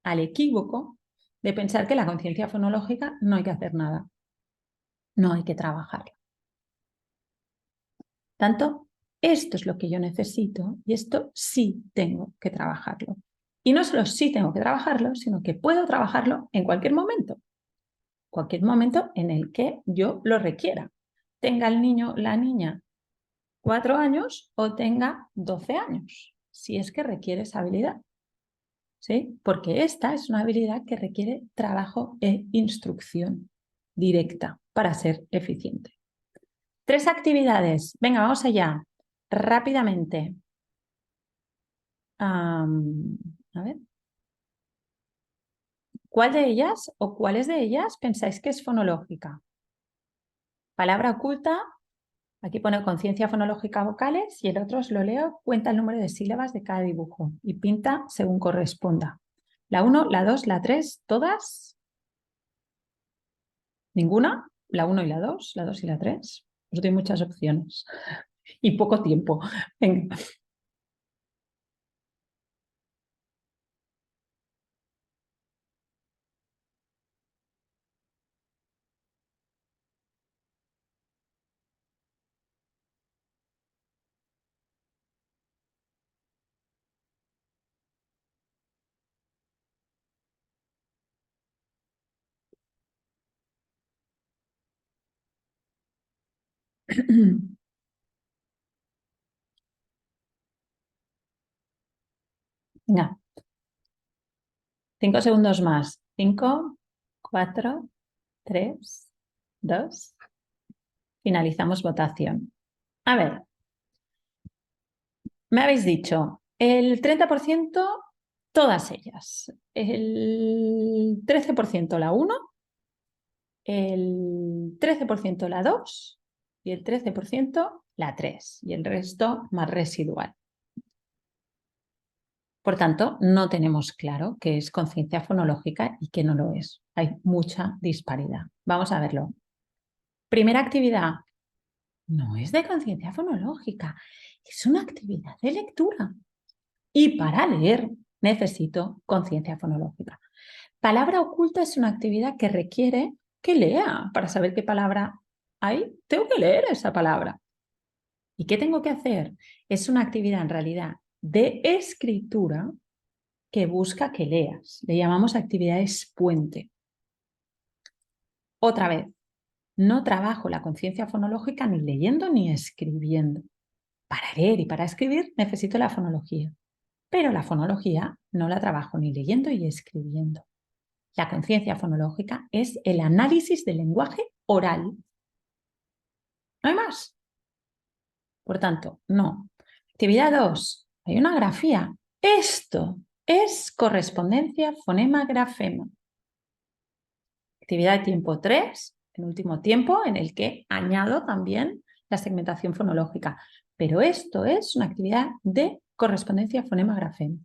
al equívoco de pensar que la conciencia fonológica no hay que hacer nada, no hay que trabajarla. Tanto, esto es lo que yo necesito y esto sí tengo que trabajarlo. Y no solo sí tengo que trabajarlo, sino que puedo trabajarlo en cualquier momento en el que yo lo requiera. Tenga el niño, la niña 4 años o tenga 12 años, si es que requiere esa habilidad. ¿Sí? Porque esta es una habilidad que requiere trabajo e instrucción directa para ser eficiente. 3 actividades. Venga, vamos allá. Rápidamente. A ver. ¿Cuál de ellas o cuáles de ellas pensáis que es fonológica? Palabra oculta. Aquí pone conciencia fonológica vocales y el otro os lo leo. Cuenta el número de sílabas de cada dibujo y pinta según corresponda. La 1, la 2, la 3, ¿todas? ¿Ninguna? La 1 y la 2 y la 3. Os doy muchas opciones y poco tiempo. Venga. Venga, 5 segundos más. 5, 4, 3, 2. Finalizamos votación. A ver, me habéis dicho el 30% todas ellas, el 13% la 1, el 13% la 2 y el 13% la 3 y el resto más residual. Por tanto, no tenemos claro qué es conciencia fonológica y qué no lo es. Hay mucha disparidad. Vamos a verlo. Primera actividad. No es de conciencia fonológica, es una actividad de lectura. Y para leer necesito conciencia fonológica. Palabra oculta es una actividad que requiere que lea. Para saber qué palabra hay, tengo que leer esa palabra. ¿Y qué tengo que hacer? Es una actividad en realidad de escritura que busca que leas. Le llamamos actividades puente. Otra vez, no trabajo la conciencia fonológica ni leyendo ni escribiendo. Para leer y para escribir necesito la fonología, pero la fonología no la trabajo ni leyendo ni escribiendo. La conciencia fonológica es el análisis del lenguaje oral. No hay más. Por tanto, no. Actividad 2. Hay una grafía. Esto es correspondencia fonema-grafema. Actividad de tiempo 3, el último tiempo en el que añado también la segmentación fonológica. Pero esto es una actividad de correspondencia fonema-grafema.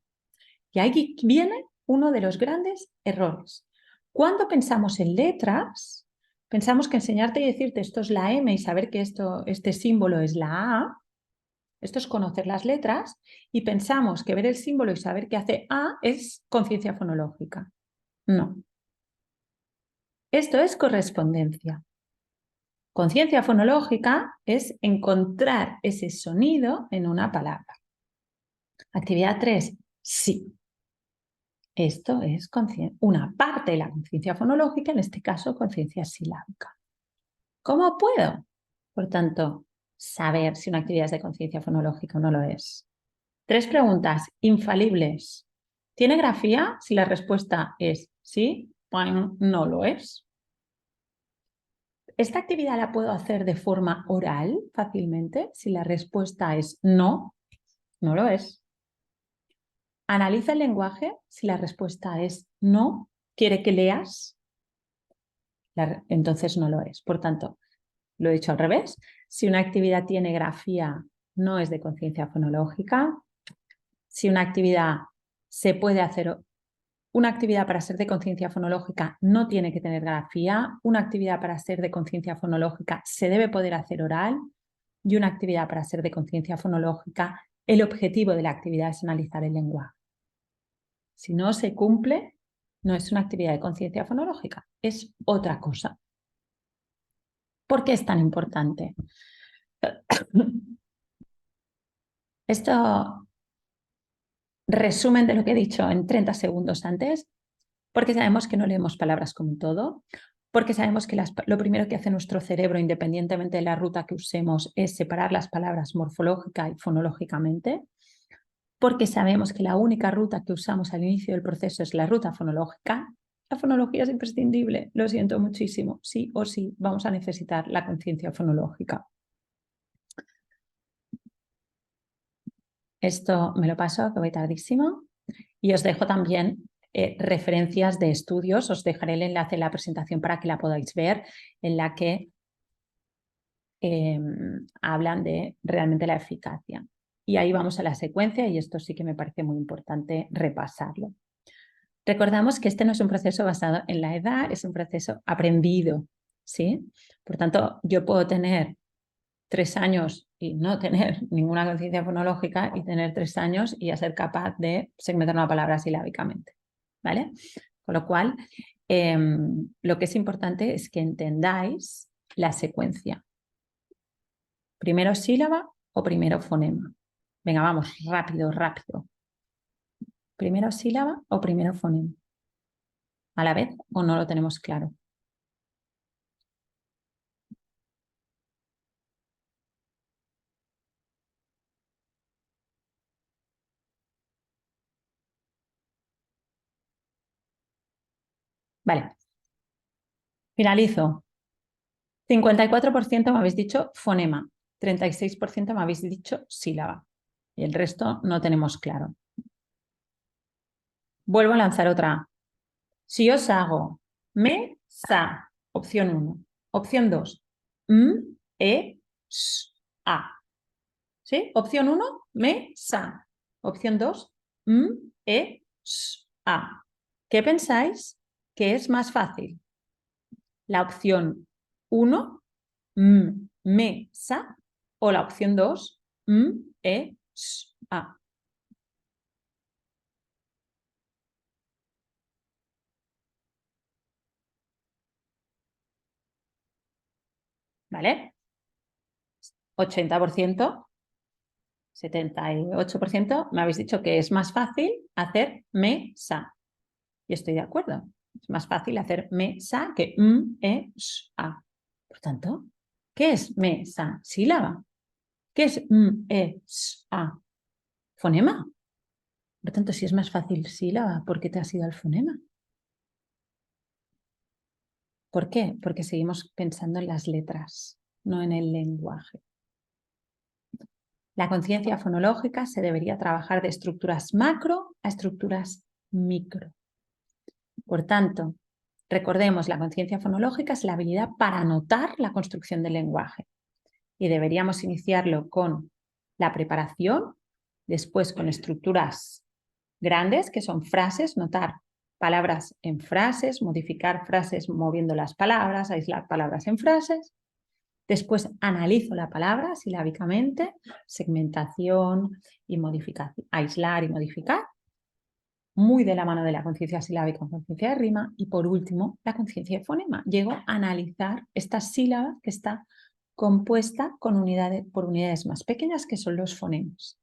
Y aquí viene uno de los grandes errores. Cuando pensamos en letras, pensamos que enseñarte y decirte esto es la M y saber que este símbolo es la A, esto es conocer las letras, y pensamos que ver el símbolo y saber qué hace A es conciencia fonológica. No. Esto es correspondencia. Conciencia fonológica es encontrar ese sonido en una palabra. Actividad 3. Sí. Esto es una parte de la conciencia fonológica, en este caso conciencia silábica. ¿Cómo puedo, por tanto, saber si una actividad es de conciencia fonológica o no lo es? 3 preguntas infalibles. ¿Tiene grafía? Si la respuesta es sí, no lo es. ¿Esta actividad la puedo hacer de forma oral fácilmente? Si la respuesta es no, no lo es. Analiza el lenguaje. Si la respuesta es no, quiere que leas, entonces no lo es. Por tanto, lo he dicho al revés. Si una actividad tiene grafía, no es de conciencia fonológica. Si una actividad se puede hacer, una actividad para ser de conciencia fonológica no tiene que tener grafía. Una actividad para ser de conciencia fonológica se debe poder hacer oral. Y una actividad para ser de conciencia fonológica, el objetivo de la actividad es analizar el lenguaje. Si no se cumple, no es una actividad de conciencia fonológica, es otra cosa. ¿Por qué es tan importante? Esto resumen de lo que he dicho en 30 segundos antes, porque sabemos que no leemos palabras como un todo, porque sabemos que lo primero que hace nuestro cerebro, independientemente de la ruta que usemos, es separar las palabras morfológica y fonológicamente, porque sabemos que la única ruta que usamos al inicio del proceso es la ruta fonológica. La fonología es imprescindible, lo siento muchísimo, sí o sí vamos a necesitar la conciencia fonológica. Esto me lo paso, que voy tardísimo, y os dejo también referencias de estudios, os dejaré el enlace en la presentación para que la podáis ver, en la que hablan de realmente la eficacia. Y ahí vamos a la secuencia y esto sí que me parece muy importante repasarlo. Recordamos que este no es un proceso basado en la edad, es un proceso aprendido, ¿sí? Por tanto, yo puedo tener 3 años y no tener ninguna conciencia fonológica y tener 3 años y a ser capaz de segmentar una palabra silábicamente, ¿vale? Con lo cual, lo que es importante es que entendáis la secuencia. ¿Primero sílaba o primero fonema? Venga, vamos, rápido, rápido. ¿Primero sílaba o primero fonema? ¿A la vez o no lo tenemos claro? Vale, finalizo. 54% me habéis dicho fonema, 36% me habéis dicho sílaba y el resto no tenemos claro. Vuelvo a lanzar otra. Si os hago me, sa, opción 1, opción 2, s, a. ¿Sí? Opción 1, me, sa. Opción 2, s, a. ¿Qué pensáis que es más fácil? La opción 1, me, sa, o la opción 2, s, a. ¿Vale? 80%, 78% me habéis dicho que es más fácil hacer me, sa. Y estoy de acuerdo. Es más fácil hacer me, sa que s, a. Por tanto, ¿qué es me, sa? Sílaba. ¿Qué es s, a? Fonema. Por tanto, si es más fácil sílaba, ¿por qué te has ido al fonema? ¿Por qué? Porque seguimos pensando en las letras, no en el lenguaje. La conciencia fonológica se debería trabajar de estructuras macro a estructuras micro. Por tanto, recordemos, la conciencia fonológica es la habilidad para notar la construcción del lenguaje y deberíamos iniciarlo con la preparación, después con estructuras grandes, que son frases, notar palabras en frases, modificar frases moviendo las palabras, aislar palabras en frases. Después analizo la palabra silábicamente, segmentación y modificación, aislar y modificar, muy de la mano de la conciencia silábica con conciencia de rima. Y por último, la conciencia de fonema. Llego a analizar esta sílaba que está compuesta por unidades más pequeñas, que son los fonemas.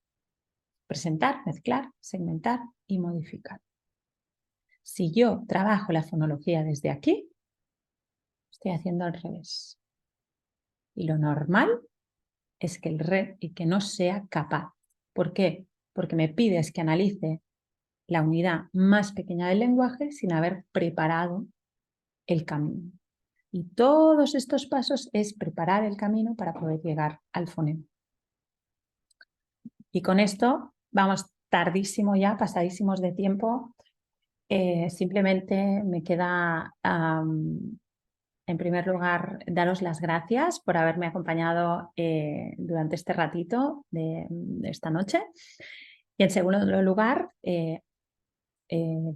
Presentar, mezclar, segmentar y modificar. Si yo trabajo la fonología desde aquí, estoy haciendo al revés. Y lo normal es que no sea capaz. ¿Por qué? Porque me pides que analice la unidad más pequeña del lenguaje sin haber preparado el camino. Y todos estos pasos es preparar el camino para poder llegar al fonema. Y con esto vamos tardísimo ya, pasadísimos de tiempo. Simplemente me queda, en primer lugar, daros las gracias por haberme acompañado durante este ratito de esta noche. Y en segundo lugar,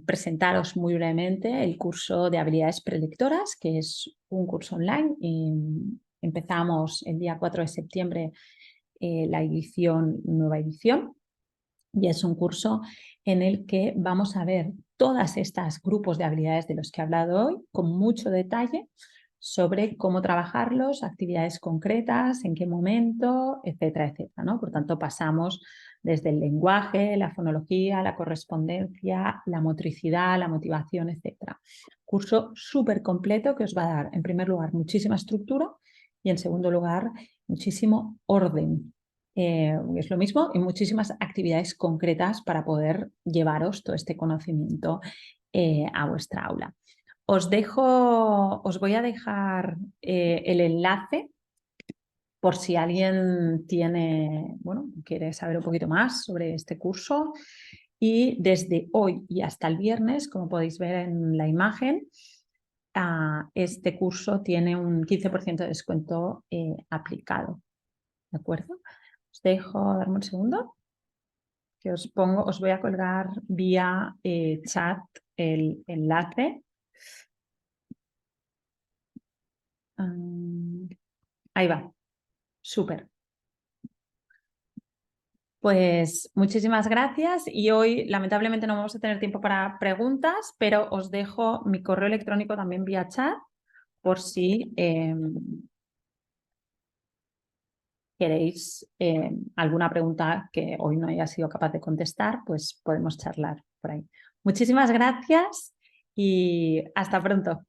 presentaros muy brevemente el curso de habilidades prelectoras, que es un curso online. Y empezamos el día 4 de septiembre la nueva edición, y es un curso en el que vamos a ver todas estas grupos de habilidades de los que he hablado hoy con mucho detalle sobre cómo trabajarlos, actividades concretas, en qué momento, etcétera, etcétera, ¿no? Por tanto, pasamos desde el lenguaje, la fonología, la correspondencia, la motricidad, la motivación, etc. Curso súper completo que os va a dar, en primer lugar, muchísima estructura y, en segundo lugar, muchísimo orden. Es lo mismo y muchísimas actividades concretas para poder llevaros todo este conocimiento a vuestra aula. Os voy a dejar el enlace por si alguien quiere saber un poquito más sobre este curso. Y desde hoy y hasta el viernes, como podéis ver en la imagen, este curso tiene un 15% de descuento aplicado. ¿De acuerdo? Os dejo, darme un segundo, que os voy a colgar vía chat el enlace. Ahí va. Súper. Pues muchísimas gracias y hoy lamentablemente no vamos a tener tiempo para preguntas, pero os dejo mi correo electrónico también vía chat por si queréis alguna pregunta que hoy no haya sido capaz de contestar, pues podemos charlar por ahí. Muchísimas gracias y hasta pronto.